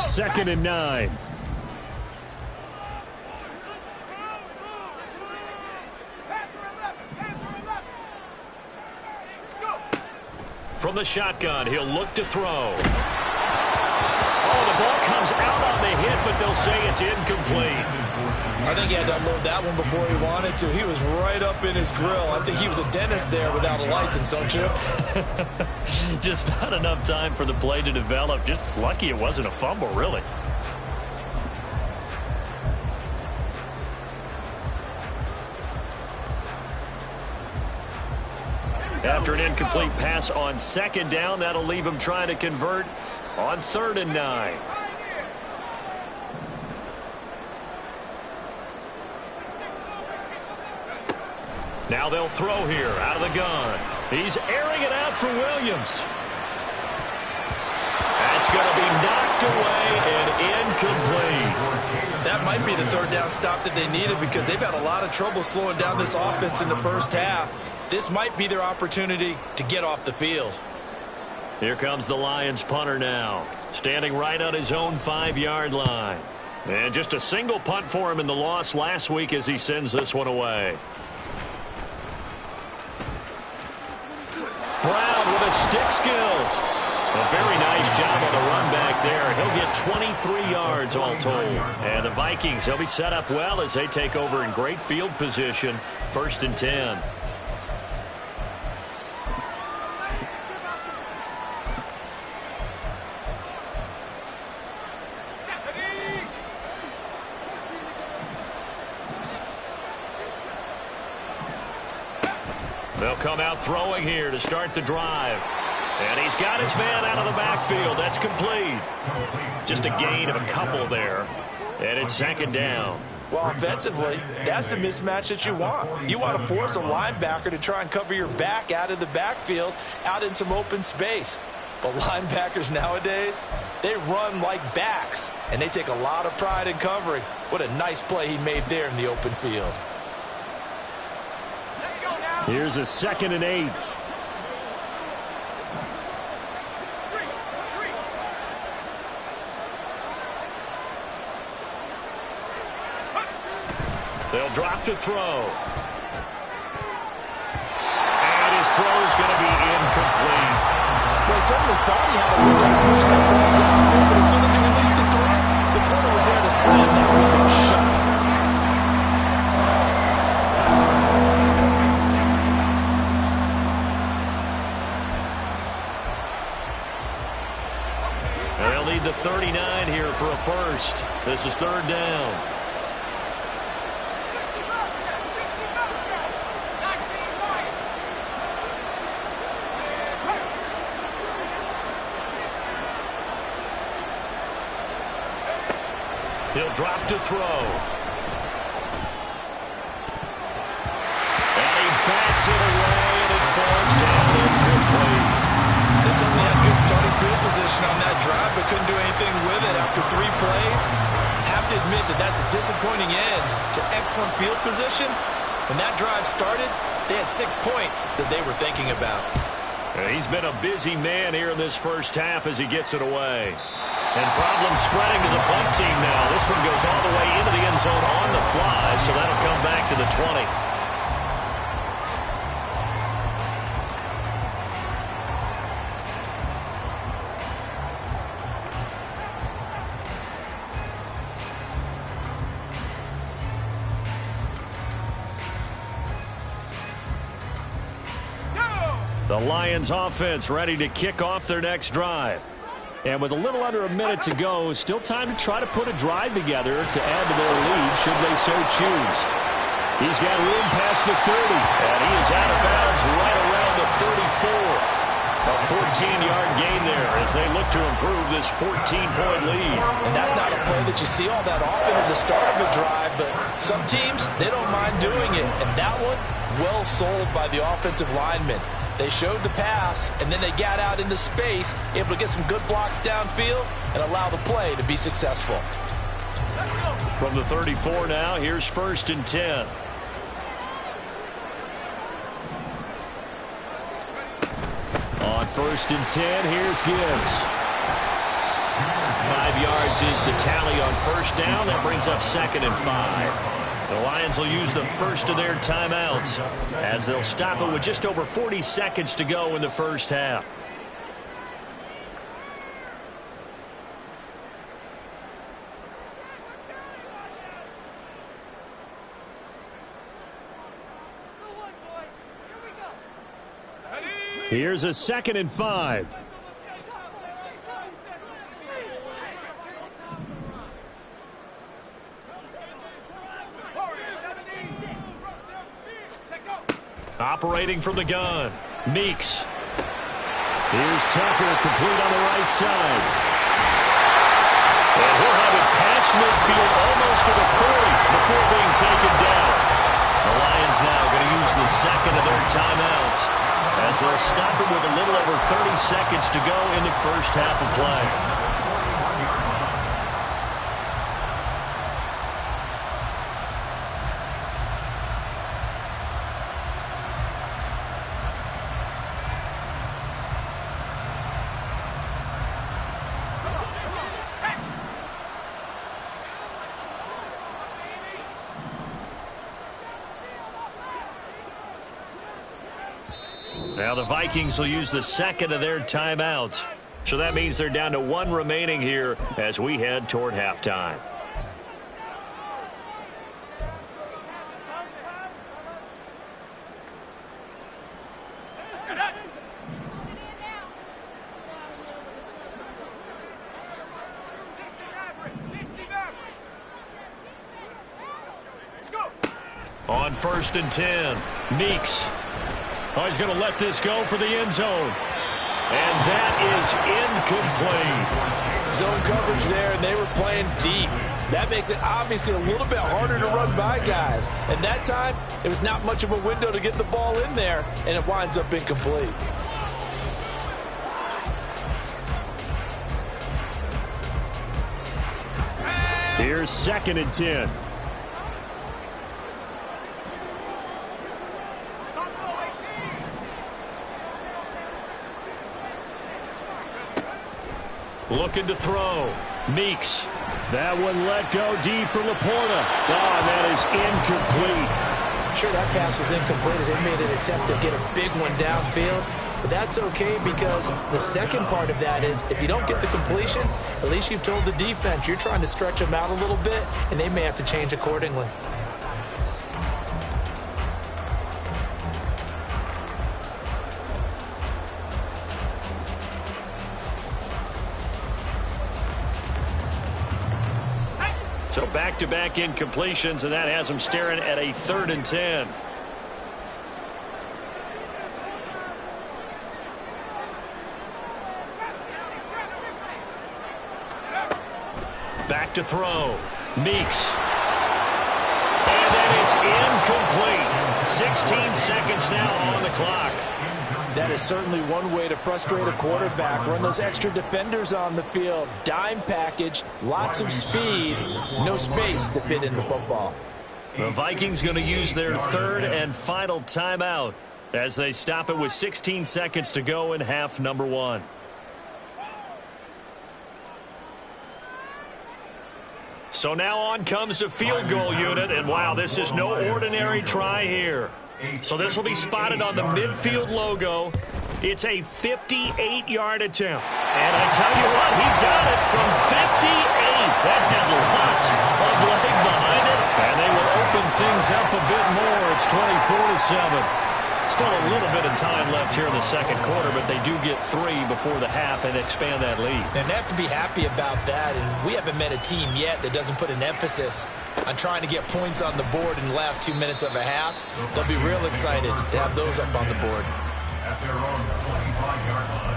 Second and 9. From the shotgun, he'll look to throw. Oh, the ball comes out on the hit, but they'll say it's incomplete. I think he had to unload that one before he wanted to. He was right up in his grill. I think he was a dentist there without a license, don't you? Just not enough time for the play to develop. Just lucky it wasn't a fumble, really. After an incomplete pass on 2nd down, that'll leave him trying to convert on 3rd and 9. Now they'll throw here out of the gun. He's airing it out for Williams. That's going to be knocked away and incomplete. That might be the 3rd down stop that they needed because they've had a lot of trouble slowing down this offense in the first half. This might be their opportunity to get off the field. Here comes the Lions punter now, standing right on his own 5-yard line. And just a single punt for him in the loss last week as he sends this one away. Brown with his stick skills. A very nice job on the run back there. He'll get 23 yards all told. And the Vikings, they'll be set up well as they take over in great field position. 1st and 10. They'll come out throwing here to start the drive. And he's got his man out of the backfield. That's complete. Just a gain of a couple there. And it's 2nd down. Well, offensively, that's the mismatch that you want. You want to force a linebacker to try and cover your back out of the backfield, out in some open space. But linebackers nowadays, they run like backs, and they take a lot of pride in covering. What a nice play he made there in the open field. Here's a 2nd and 8. They'll drop to throw. And his throw is going to be incomplete. Well, he certainly thought he had a window to push that ball down, but as soon as he released the throw, the corner was there to slam that window shut. They'll need the 39 here for a first. This is 3rd down. He'll drop to throw. And he bats it away, and it falls down incomplete. They certainly had good starting field position on that drive, but couldn't do anything with it after 3 plays. Have to admit that that's a disappointing end to excellent field position. When that drive started, they had 6 points that they were thinking about. He's been a busy man here in this first half as he gets it away. And problems spreading to the punt team now. This one goes all the way into the end zone on the fly, so that'll come back to the 20. The Lions offense ready to kick off their next drive. And with a little under a minute to go, still time to try to put a drive together to add to their lead should they so choose. He's got room past the 30, and he is out of bounds right around the 34. A 14-yard gain there as they look to improve this 14-point lead. And that's not a play that you see all that often at the start of a drive, but some teams, they don't mind doing it. And that one, well sold by the offensive lineman. They showed the pass, and then they got out into space, able to get some good blocks downfield and allow the play to be successful. From the 34 now, here's 1st and 10. On 1st and 10, here's Gibbs. 5 yards is the tally on 1st down. That brings up 2nd and 5. The Lions will use the first of their timeouts as they'll stop it with just over 40 seconds to go in the first half. Here's a 2nd and 5. Operating from the gun, Meeks. Here's Tucker, complete on the right side. And he'll have it past midfield almost to the 40 before being taken down. The Lions now going to use the second of their timeouts as they'll stop it with a little over 30 seconds to go in the first half of play. Now the Vikings will use the second of their timeouts. So that means they're down to 1 remaining here as we head toward halftime. On 1st and 10, Meeks. Oh, he's going to let this go for the end zone. And that is incomplete. Zone coverage there, and they were playing deep. That makes it obviously a little bit harder to run by guys. And that time, it was not much of a window to get the ball in there, and it winds up incomplete. Here's 2nd and 10. Looking to throw. Meeks. That one let go deep for Laporta. Oh, and that is incomplete. Sure, that pass was incomplete as they made an attempt to get a big one downfield. But that's okay because the second part of that is if you don't get the completion, at least you've told the defense you're trying to stretch them out a little bit, and they may have to change accordingly. So back-to-back incompletions, and that has them staring at a 3rd and 10. Back to throw. Meeks. And that is incomplete. 16 seconds now on the clock. That is certainly one way to frustrate a quarterback. Run those extra defenders on the field. Dime package, lots of speed, no space to fit into football. The Vikings going to use their 3rd and final timeout as they stop it with 16 seconds to go in half number 1. So now on comes the field goal unit, and wow, this is no ordinary try here. So this will be spotted on the midfield logo. It's a 58-yard attempt. And I tell you what, he got it from 58. That has lots of leg behind it. And they will open things up a bit more. It's 24-7. Still a little bit of time left here in the second quarter, but they do get 3 before the half and expand that lead. And they have to be happy about that, and we haven't met a team yet that doesn't put an emphasis on trying to get points on the board in the last 2 minutes of a half. They'll be real excited to have those up on the board. At their own 25-yard line.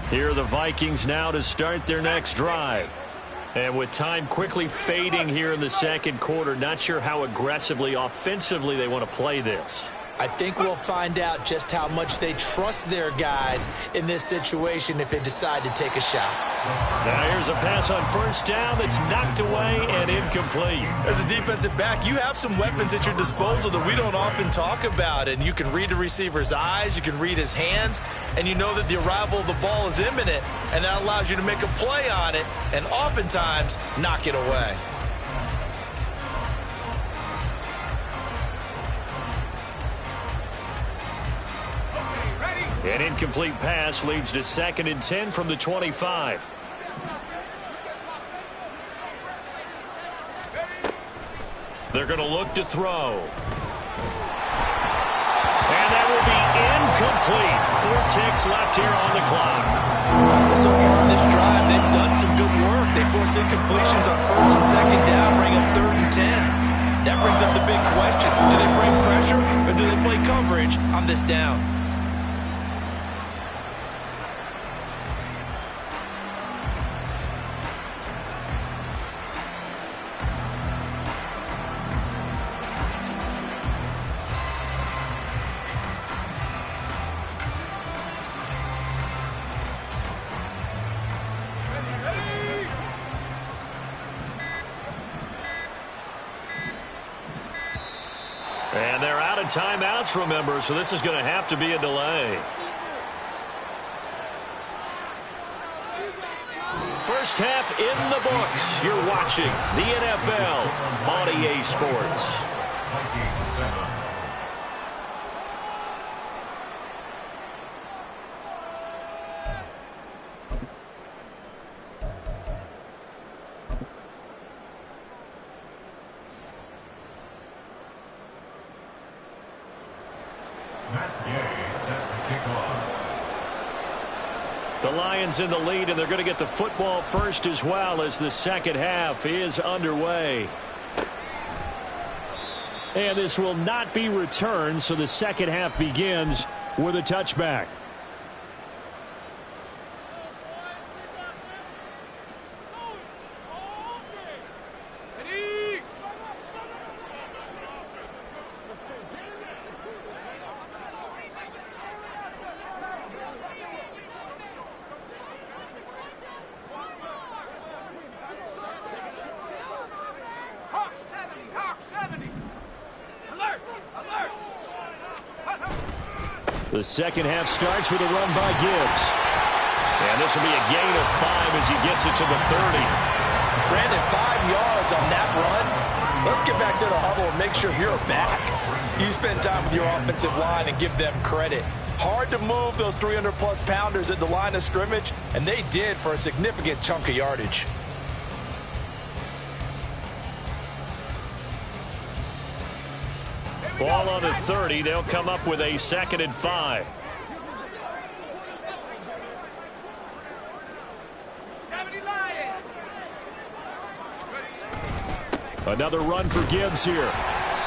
Here are the Vikings now to start their next drive. And with time quickly fading here in the second quarter, not sure how aggressively, offensively they want to play this. I think we'll find out just how much they trust their guys in this situation if they decide to take a shot. Now here's a pass on first down that's knocked away and incomplete. As a defensive back, you have some weapons at your disposal that we don't often talk about. And you can read the receiver's eyes, you can read his hands, and you know that the arrival of the ball is imminent, and that allows you to make a play on it and oftentimes knock it away. An incomplete pass leads to 2nd and 10 from the 25. They're going to look to throw. And that will be incomplete. 4 ticks left here on the clock. So far in this drive, they've done some good work. They force incompletions on 1st and 2nd down, bring up 3rd and 10. That brings up the big question. Do they bring pressure or do they play coverage on this down? And they're out of timeouts, remember, so this is going to have to be a delay. First half in the books. You're watching the NFL on EA Sports. Vikings 7. The Lions in the lead, and they're going to get the football first as well as the second half is underway. And this will not be returned, so the second half begins with a touchback. The second half starts with a run by Gibbs. And this will be a gain of 5 as he gets it to the 30. Brandon, 5 yards on that run. Let's get back to the huddle and make sure you're back. You spend time with your offensive line and give them credit. Hard to move those 300-plus pounders at the line of scrimmage, and they did for a significant chunk of yardage. Ball on the 30. They'll come up with a 2nd and 5. Another run for Gibbs here.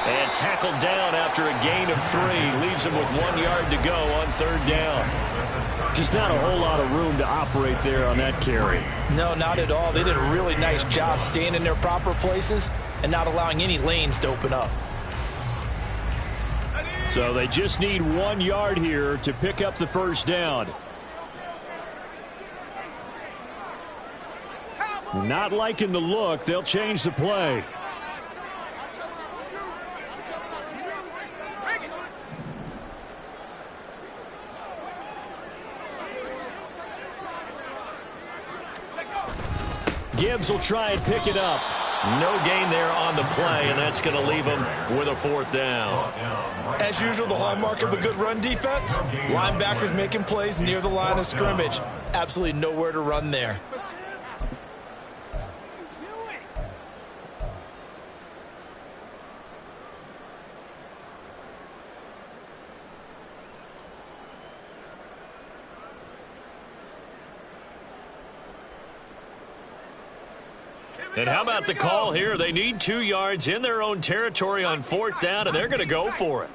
And tackled down after a gain of 3. Leaves him with 1 yard to go on 3rd down. Just not a whole lot of room to operate there on that carry. No, not at all. They did a really nice job staying in their proper places and not allowing any lanes to open up. So they just need 1 yard here to pick up the first down. Not liking the look. They'll change the play. Gibbs will try and pick it up. No gain there on the play, and that's going to leave them with a 4th down. As usual, the hallmark of a good run defense, linebackers making plays near the line of scrimmage. Absolutely nowhere to run there. And how about the call here? They need 2 yards in their own territory on 4th down, and they're going to go for it.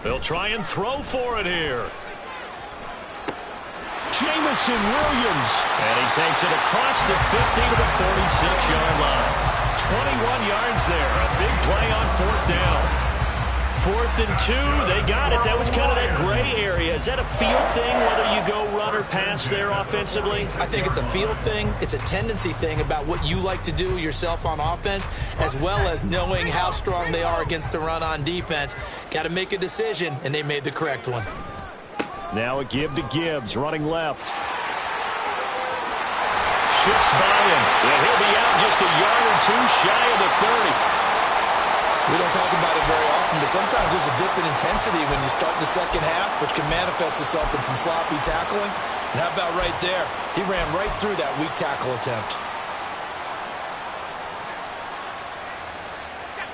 They'll try and throw for it here. Jamison Williams. And he takes it across the 50 to the 46-yard line. 21 yards there. A big play on 4th down. 4th and 2. They got it. That was kind of that gray area. Is that a feel thing, whether you go run or pass there offensively? I think it's a feel thing. It's a tendency thing about what you like to do yourself on offense, as well as knowing how strong they are against the run on defense. Got to make a decision, and they made the correct one. Now a give to Gibbs, running left. Shifts by him, and he'll be out just a yard or 2 shy of the 30. We don't talk about it very often, but sometimes there's a dip in intensity when you start the second half, which can manifest itself in some sloppy tackling. And how about right there? He ran right through that weak tackle attempt.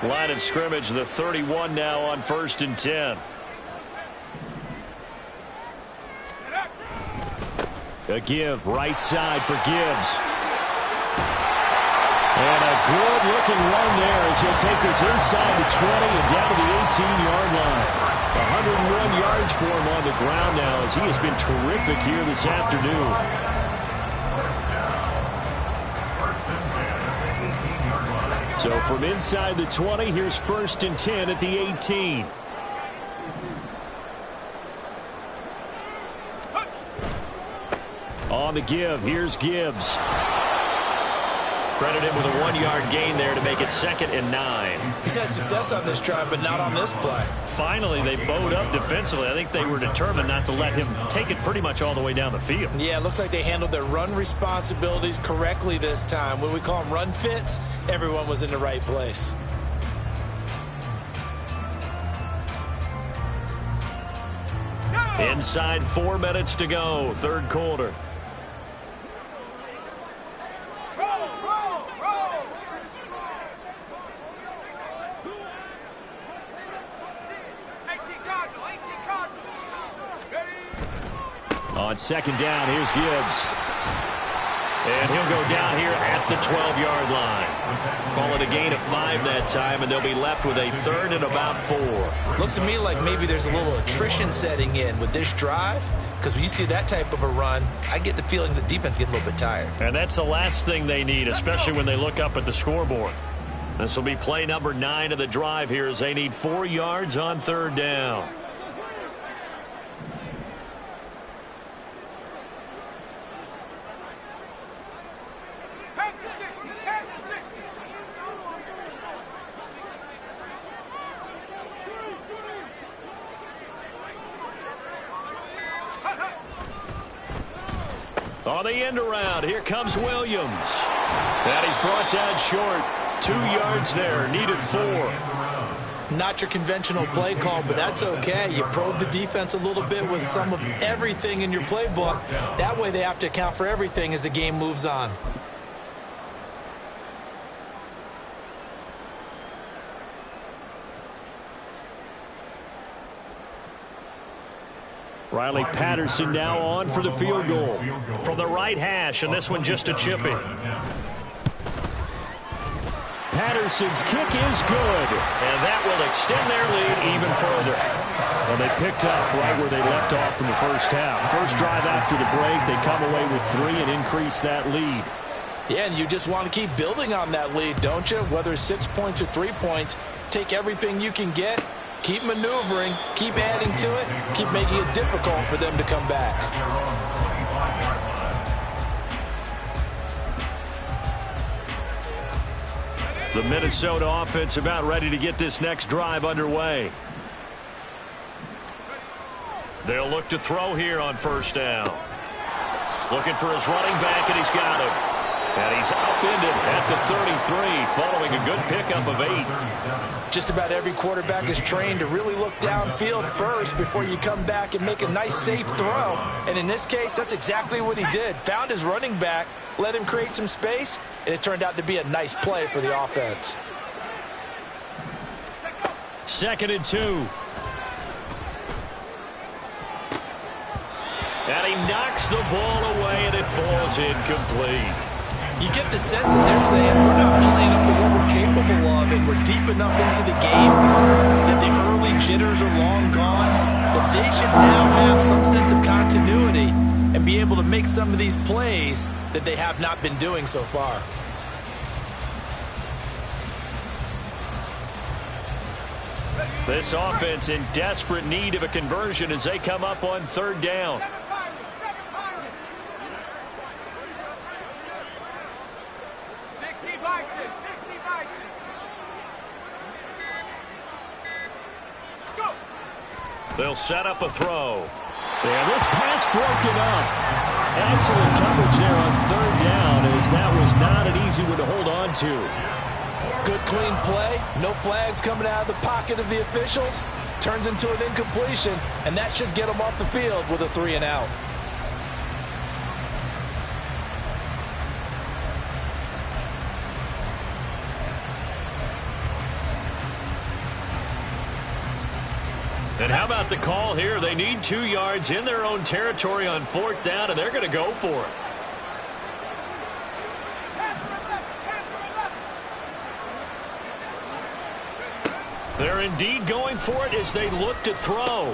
Line of scrimmage, the 31 now on 1st and 10. A give, right side for Gibbs. And a good-looking run there as he'll take this inside the 20 and down to the 18-yard line. 101 yards for him on the ground now as he has been terrific here this afternoon. So from inside the 20, here's 1st and 10 at the 18. On the give, here's Gibbs. Credit him with a 1-yard gain there to make it 2nd and 9. He's had success on this drive, but not on this play. Finally, they bowed up defensively. I think they were determined not to let him take it pretty much all the way down the field. Yeah, it looks like they handled their run responsibilities correctly this time. When we call them run fits, everyone was in the right place. Inside 4 minutes to go, 3rd quarter. On 2nd down, here's Gibbs. And he'll go down here at the 12-yard line. Call it a gain of 5 that time, and they'll be left with a 3rd and about 4. Looks to me like maybe there's a little attrition setting in with this drive, because when you see that type of a run, I get the feeling the defense getting a little bit tired. And that's the last thing they need, especially when they look up at the scoreboard. This will be play number 9 of the drive here as they need 4 yards on 3rd down. On the end around, here comes Williams. And he's brought down short. 2 yards there, needed 4. Not your conventional play call, but that's okay. You probe the defense a little bit with some of everything in your playbook. That way they have to account for everything as the game moves on. Riley Patterson now on for the field goal from the right hash, and this one just a chip in. Patterson's kick is good, and that will extend their lead even further. Well, they picked up right where they left off in the first half. First drive after the break, they come away with 3 and increase that lead. Yeah, and you just want to keep building on that lead, don't you? Whether it's 6 points or 3 points, take everything you can get. Keep maneuvering, keep adding to it, keep making it difficult for them to come back. The Minnesota offense about ready to get this next drive underway. They'll look to throw here on first down. Looking for his running back, and he's got him. And he's upended at the 33, following a good pickup of 8. Just about every quarterback is trained to really look downfield first before you come back and make a nice, safe throw. And in this case, that's exactly what he did. Found his running back, let him create some space, and it turned out to be a nice play for the offense. 2nd and 2. And he knocks the ball away, and it falls incomplete. You get the sense that they're saying we're not playing up to what we're capable of, and we're deep enough into the game that the early jitters are long gone, that they should now have some sense of continuity and be able to make some of these plays that they have not been doing so far. This offense in desperate need of a conversion as they come up on 3rd down. They'll set up a throw. Yeah, this pass broken up. Excellent coverage there on 3rd down, as that was not an easy one to hold on to. Good clean play. No flags coming out of the pocket of the officials. Turns into an incompletion, and that should get them off the field with a 3 and out. And how about the call here? They need 2 yards in their own territory on 4th down, and they're going to go for it. They're indeed going for it as they look to throw.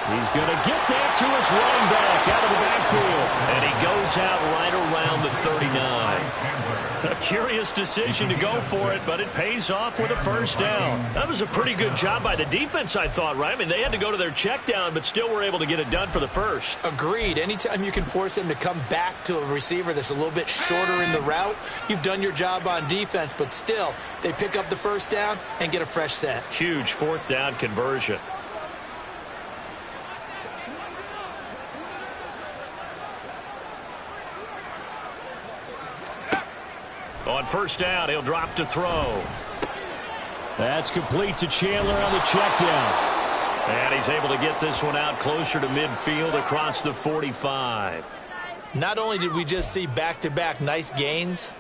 He's going to get that to his running back out of the backfield. And he goes out right around the 39. A curious decision to go for it, but it pays off with a 1st down. That was a pretty good job by the defense, I thought, right? I mean, they had to go to their check down, but still were able to get it done for the 1st. Agreed. Anytime you can force them to come back to a receiver that's a little bit shorter in the route, you've done your job on defense, but still, they pick up the 1st down and get a fresh set. Huge 4th down conversion. On 1st down, he'll drop to throw. That's complete to Chandler on the check down. And he's able to get this one out closer to midfield across the 45. Not only did we just see back-to-back nice gains,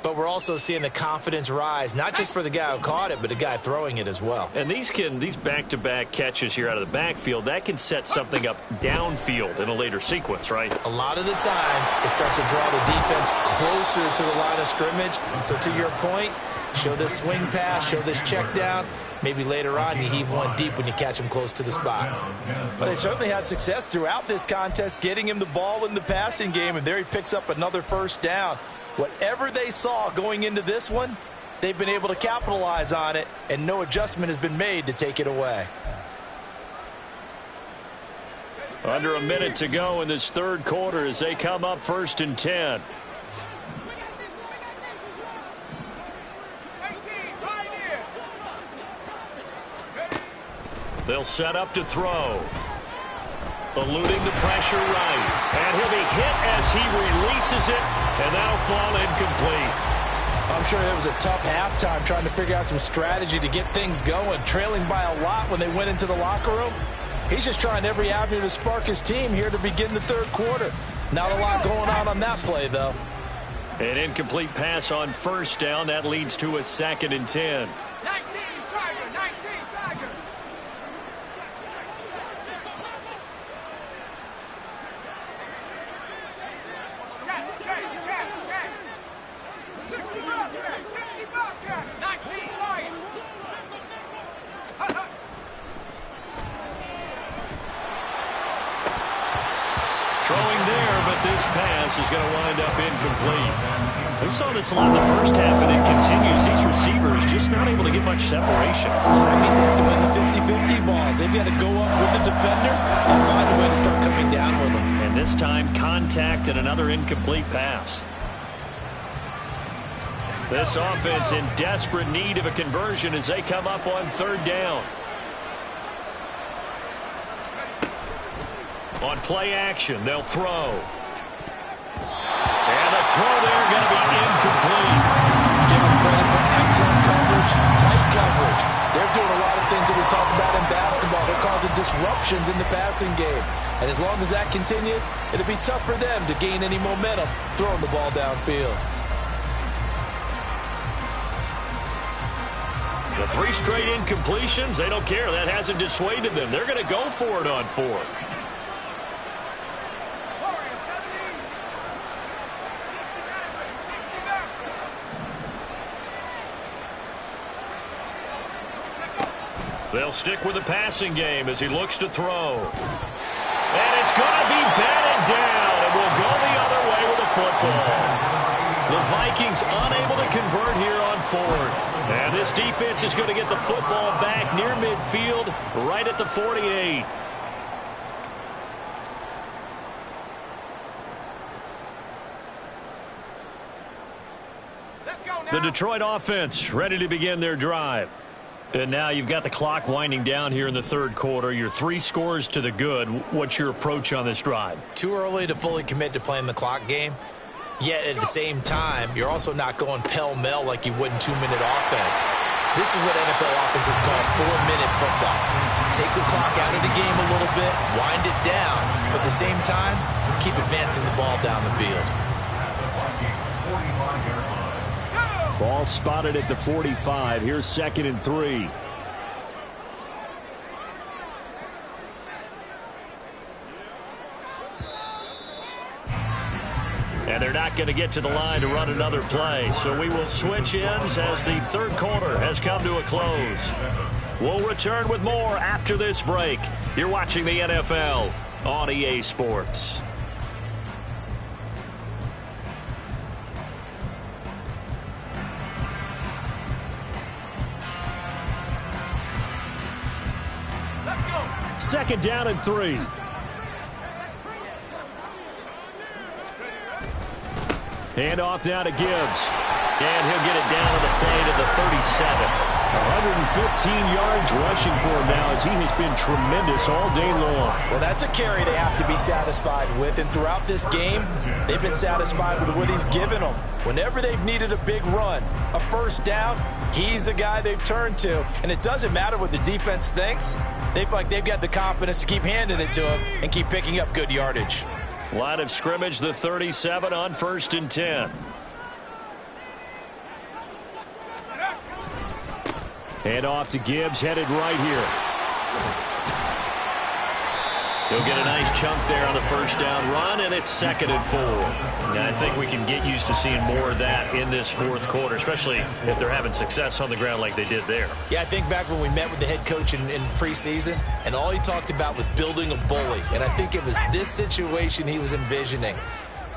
but we're also seeing the confidence rise, not just for the guy who caught it, but the guy throwing it as well. And these back-to-back catches here out of the backfield, that can set something up downfield in a later sequence, right? A lot of the time, it starts to draw the defense closer to the line of scrimmage. So to your point, show this swing pass, show this check down. Maybe later on you heave one deep when you catch him close to the spot. But they certainly had success throughout this contest, getting him the ball in the passing game, and there he picks up another 1st down. Whatever they saw going into this one, they've been able to capitalize on it, and no adjustment has been made to take it away. Under a minute to go in this 3rd quarter as they come up 1st and 10. They'll set up to throw. Eluding the pressure right. And he'll be hit as he releases it, and that'll fall incomplete. I'm sure it was a tough halftime trying to figure out some strategy to get things going, trailing by a lot when they went into the locker room. He's just trying every avenue to spark his team here to begin the 3rd quarter. Not a lot going on that play, though. An incomplete pass on 1st down. That leads to a 2nd and 10. 19 Tiger. Check. 60 Bobcat. 19 Lion. Throwing there, but this pass is going to wind up incomplete. We saw this a lot in the 1st half, and it continues. These receivers just not able to get much separation. So that means they have to win the 50-50 balls. They've got to go up with the defender and find a way to start coming down with them. And this time, contact and another incomplete pass. This offense in desperate need of a conversion as they come up on third down. On play action, they'll throw. And the throw there going to be incomplete. Give them credit for excellent coverage, tight coverage. They're doing a lot of things that we talk about in basketball. They're causing disruptions in the passing game. And as long as that continues, it'll be tough for them to gain any momentum throwing the ball downfield. The 3 straight incompletions, they don't care. That hasn't dissuaded them. They're going to go for it on 4th. They'll stick with the passing game as he looks to throw. And it's going to be batted down, and will go the other way with the football. The Vikings unable to convert here on 4th. And this defense is going to get the football back near midfield, right at the 48. The Detroit offense ready to begin their drive. And now you've got the clock winding down here in the third quarter. You're 3 scores to the good. What's your approach on this drive? Too early to fully commit to playing the clock game. Yet at the same time, you're also not going pell-mell like you would in 2-minute offense. This is what NFL offenses call 4-minute football. Take the clock out of the game a little bit, wind it down, but at the same time, keep advancing the ball down the field. Ball spotted at the 45. Here's 2nd and 3. And they're not going to get to the line to run another play. So we will switch ends as the third quarter has come to a close. We'll return with more after this break. You're watching the NFL on EA Sports. Second down and 3. Hand off now to Gibbs. And he'll get it down to the play to the 37. 115 yards rushing for him now as he has been tremendous all day long. Well, that's a carry they have to be satisfied with. And throughout this game, they've been satisfied with what he's given them. Whenever they've needed a big run, a first down, he's the guy they've turned to. And it doesn't matter what the defense thinks. They feel like they've got the confidence to keep handing it to him and keep picking up good yardage. Line of scrimmage, the 37 on 1st and 10. Hand off to Gibbs, headed right here. He'll get a nice chunk there on the first down run, and it's 2nd and 4. Now, I think we can get used to seeing more of that in this fourth quarter, especially if they're having success on the ground like they did there. Yeah, I think back when we met with the head coach in preseason, and all he talked about was building a bully. And I think it was this situation he was envisioning.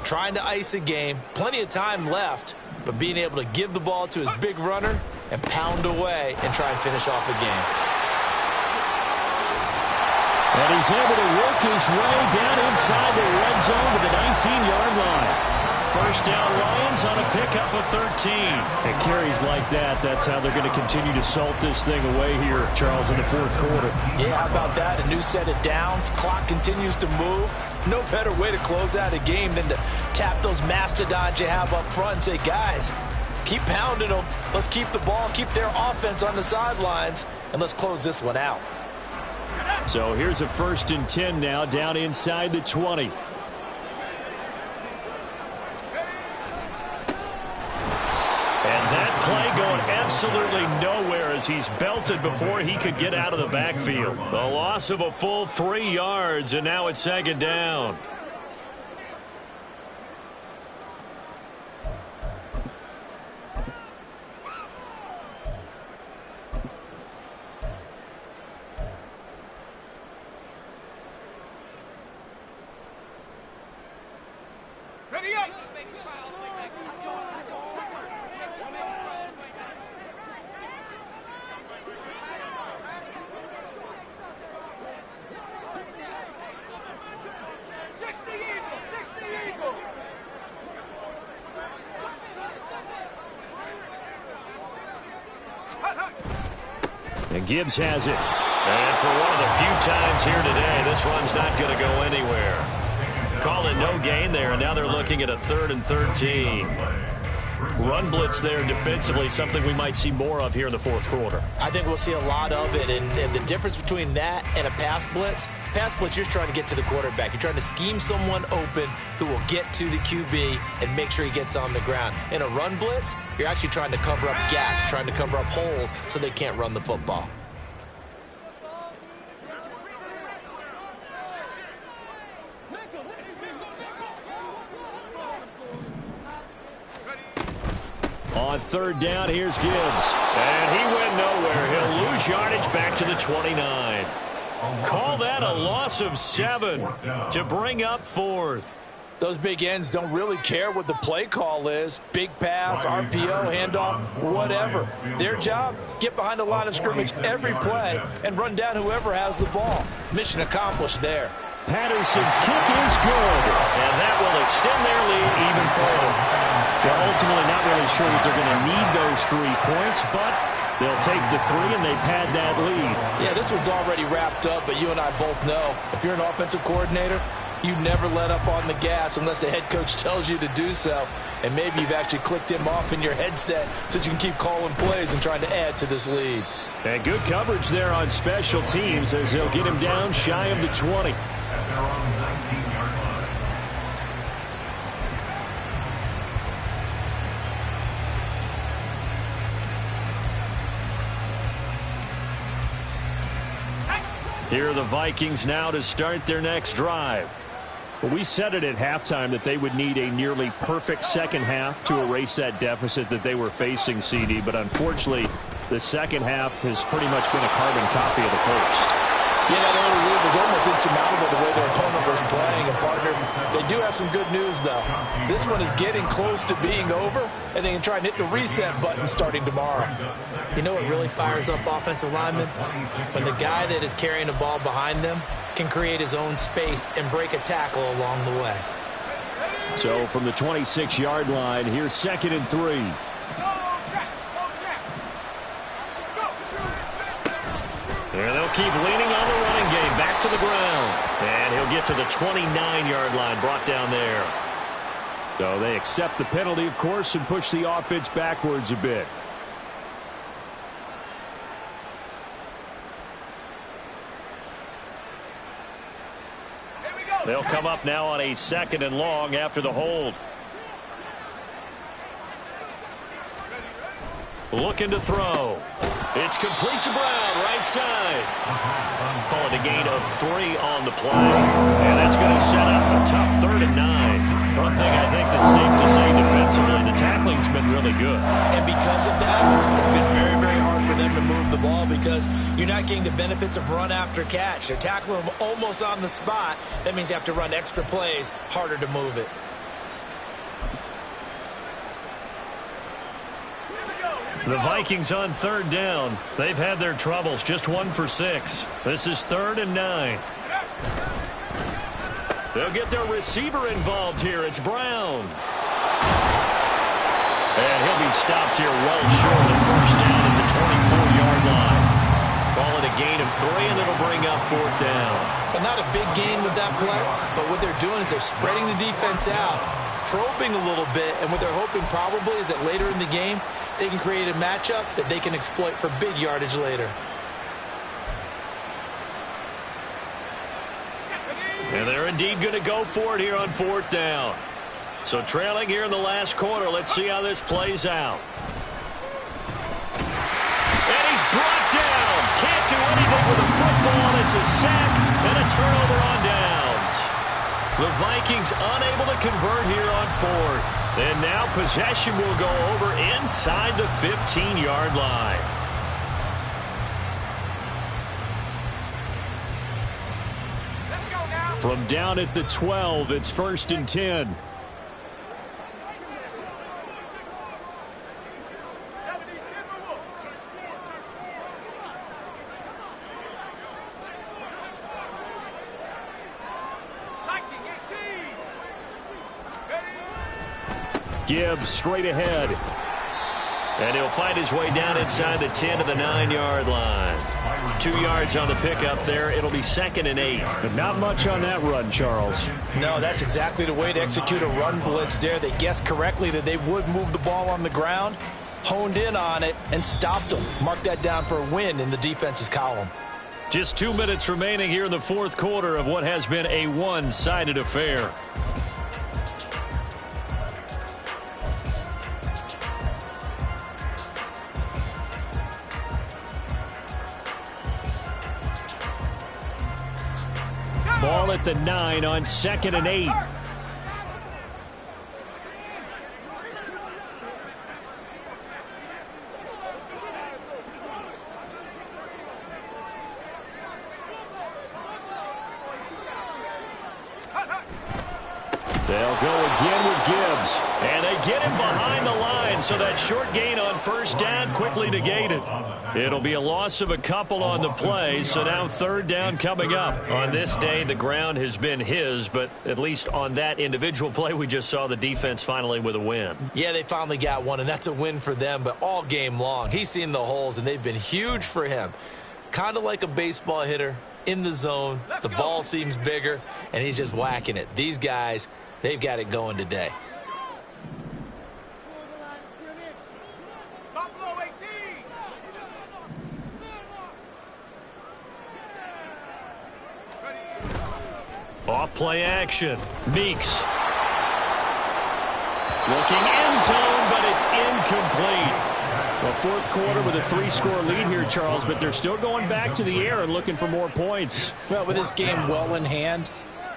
Trying to ice a game, plenty of time left, but being able to give the ball to his big runner and pound away and try and finish off a game. And he's able to work his way down inside the red zone to the 19-yard line. First down Lions on a pickup of 13. And carries like that, that's how they're going to continue to salt this thing away here, Charles, in the fourth quarter. Yeah, how about that? A new set of downs. Clock continues to move. No better way to close out a game than to tap those mastodons you have up front and say, guys, keep pounding them. Let's keep the ball, keep their offense on the sidelines, and let's close this one out. So here's a 1st and 10 now, down inside the 20. And that play going absolutely nowhere as he's belted before he could get out of the backfield. A loss of a full 3 yards, and now it's 2nd down. Ready up! And Gibbs has it. And for one of the few times here today, this run's not going to go anywhere. Call it no gain there, and now they're looking at a 3rd and 13. Run blitz there defensively, something we might see more of here in the fourth quarter. I think we'll see a lot of it, and the difference between that and a pass blitz, you're just trying to get to the quarterback. You're trying to scheme someone open who will get to the QB and make sure he gets on the ground. In a run blitz, you're actually trying to cover up gaps, trying to cover up holes so they can't run the football. On 3rd down, here's Gibbs. And he went nowhere. He'll lose yardage back to the 29. Call that a loss of 7 to bring up 4th. Those big ends don't really care what the play call is. Big pass, RPO, handoff, whatever. Their job, get behind the line of scrimmage every play and run down whoever has the ball. Mission accomplished there. Patterson's kick is good. And that will extend their lead even further. They're ultimately not really sure that they're going to need those 3 points, but they'll take the 3 and they pad that lead. Yeah, this one's already wrapped up, but you and I both know if you're an offensive coordinator, you never let up on the gas unless the head coach tells you to do so. And maybe you've actually clicked him off in your headset so you can keep calling plays and trying to add to this lead. And good coverage there on special teams as they'll get him down shy of the 20. At their own 19-yard line. Here are the Vikings now to start their next drive. Well, we said it at halftime that they would need a nearly perfect second half to erase that deficit that they were facing, CD, but unfortunately, the second half has pretty much been a carbon copy of the first. Yeah, that early lead was almost insurmountable the way their opponent was playing. And, partner, they do have some good news, though. This one is getting close to being over, and they can try and hit the reset button starting tomorrow. You know what really fires up offensive linemen? When the guy that is carrying the ball behind them can create his own space and break a tackle along the way. So from the 26-yard line, here's 2nd and 3. And they'll keep leaning on the running game. Back to the ground. And he'll get to the 29-yard line, brought down there. So they accept the penalty, of course, and push the offense backwards a bit. They'll come up now on a 2nd and long after the hold. Looking to throw. It's complete to Brown, right side. Call it a gain of 3 on the play. And that's going to set up a tough 3rd and 9. One thing I think that's safe to say defensively, the tackling's been really good. And because of that, it's been very, very hard for them to move the ball because you're not getting the benefits of run after catch. They're tackling them almost on the spot. That means you have to run extra plays, harder to move it. The Vikings on 3rd down. They've had their troubles, just 1 for 6. This is 3rd and 9. They'll get their receiver involved here. It's Brown. And he'll be stopped here well short of the first down at the 24-yard line. Call it a gain of 3, and it'll bring up 4th down. But not a big gain with that play, but what they're doing is they're spreading the defense out, probing a little bit, and what they're hoping probably is that later in the game, they can create a matchup that they can exploit for big yardage later. And they're indeed going to go for it here on 4th down. So trailing here in the last quarter. Let's see how this plays out. And he's brought down. Can't do anything with the football. It's a sack and a turnover on downs. The Vikings unable to convert here on 4th. And now possession will go over inside the 15-yard line. From down at the 12, it's 1st and 10. Gibbs straight ahead. And he'll find his way down inside the 10 to the 9-yard line. 2 yards on the pickup there. It'll be 2nd and 8. But not much on that run, Charles. No, that's exactly the way to execute a run blitz there. They guessed correctly that they would move the ball on the ground, honed in on it, and stopped them. Mark that down for a win in the defense's column. Just 2 minutes remaining here in the fourth quarter of what has been a one-sided affair. Ball at the 9 on 2nd and 8. They'll go again with Gibbs. And they get him behind the line, so that short gain on first down quickly negated. It'll be a loss of a couple on the play, so now 3rd down coming up. On this day, the ground has been his, but at least on that individual play, we just saw the defense finally with a win. Yeah, they finally got one, and that's a win for them, but all game long, he's seen the holes, and they've been huge for him. Kind of like a baseball hitter in the zone. The ball seems bigger, and he's just whacking it. These guys, they've got it going today. Off play action. Meeks. Looking end zone, but it's incomplete. Well, fourth quarter with a 3-score lead here, Charles, but they're still going back to the air and looking for more points. Well, with this game well in hand,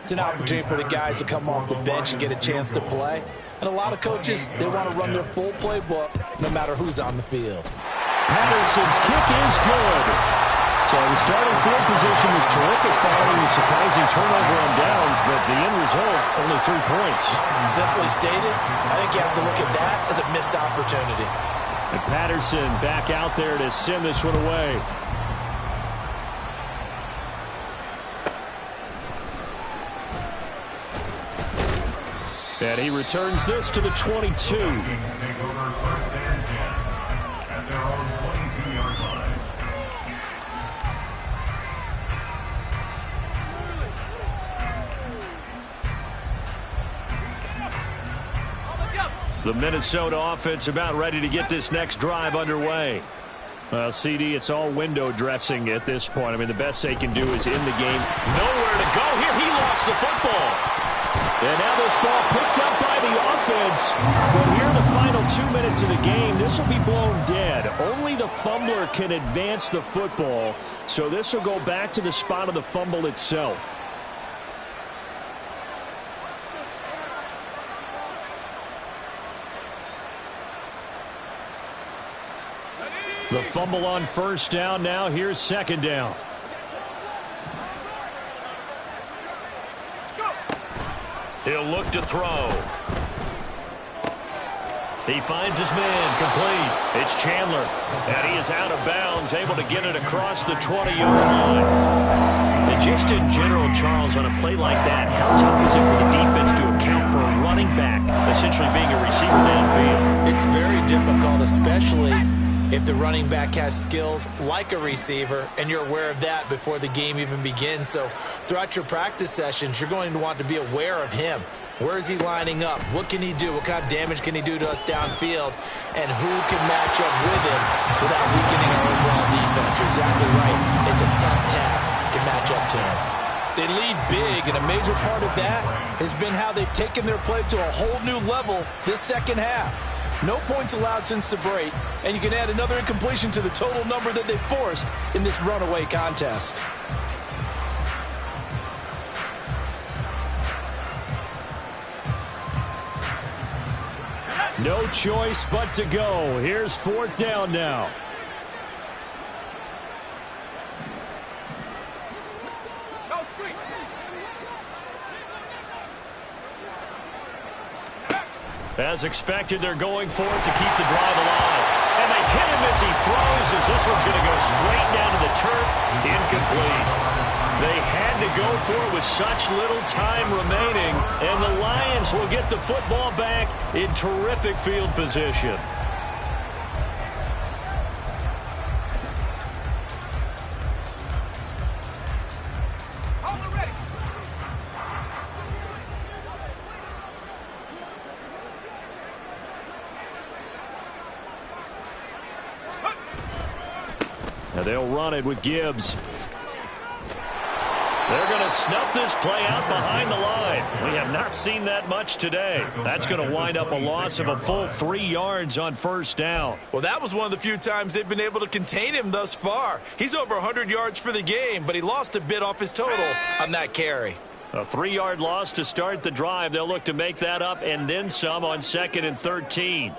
it's an opportunity for the guys to come off the bench and get a chance to play. And a lot of coaches, they want to run their full playbook no matter who's on the field. Patterson's kick is good. So the starting field position was terrific following the surprising turnover on downs, but the end result, only 3 points. Simply stated, I think you have to look at that as a missed opportunity. And Patterson back out there to send this one away. And he returns this to the 22. The Minnesota offense about ready to get this next drive underway. CD, it's all window dressing at this point. I mean, the best they can do is in the game. Nowhere to go here. He lost the football. And now this ball picked up by the offense. But here in the final 2 minutes of the game, this will be blown dead. Only the fumbler can advance the football. So this will go back to the spot of the fumble itself. The fumble on first down. Now here's 2nd down. He'll look to throw. He finds his man complete. It's Chandler. And he is out of bounds, able to get it across the 20-yard line. And just in general, Charles, on a play like that, how tough is it for the defense to account for a running back essentially being a receiver downfield? It's very difficult, especially if the running back has skills like a receiver, and you're aware of that before the game even begins. So throughout your practice sessions, you're going to want to be aware of him. Where is he lining up? What can he do? What kind of damage can he do to us downfield? And who can match up with him without weakening our overall defense? You're exactly right. It's a tough task to match up to him. They lead big, and a major part of that has been how they've taken their play to a whole new level this second half. No points allowed since the break, and you can add another incompletion to the total number that they forced in this runaway contest. No choice but to go. Here's 4th down now. As expected, they're going for it to keep the drive alive. And they hit him as he throws, as this one's going to go straight down to the turf. Incomplete. They had to go for it with such little time remaining. And the Lions will get the football back in terrific field position. They'll run it with Gibbs. They're going to snuff this play out behind the line. We have not seen that much today. That's going to wind up a loss of a full 3 yards on first down. Well, that was one of the few times they've been able to contain him thus far. He's over 100 yards for the game, but he lost a bit off his total on that carry. A 3-yard loss to start the drive. They'll look to make that up and then some on 2nd and 13.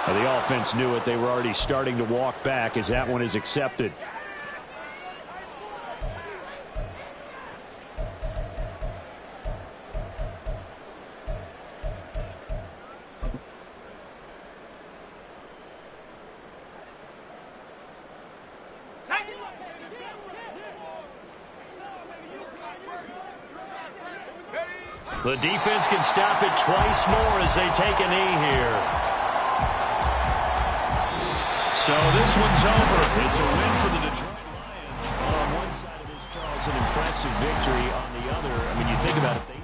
The offense knew it. They were already starting to walk back as that one is accepted. The defense can stop it twice more as they take a knee here. So this one's over. It's a win for the Detroit Lions. On one side of this, Charles, an impressive victory. On the other, I mean, you think about it, they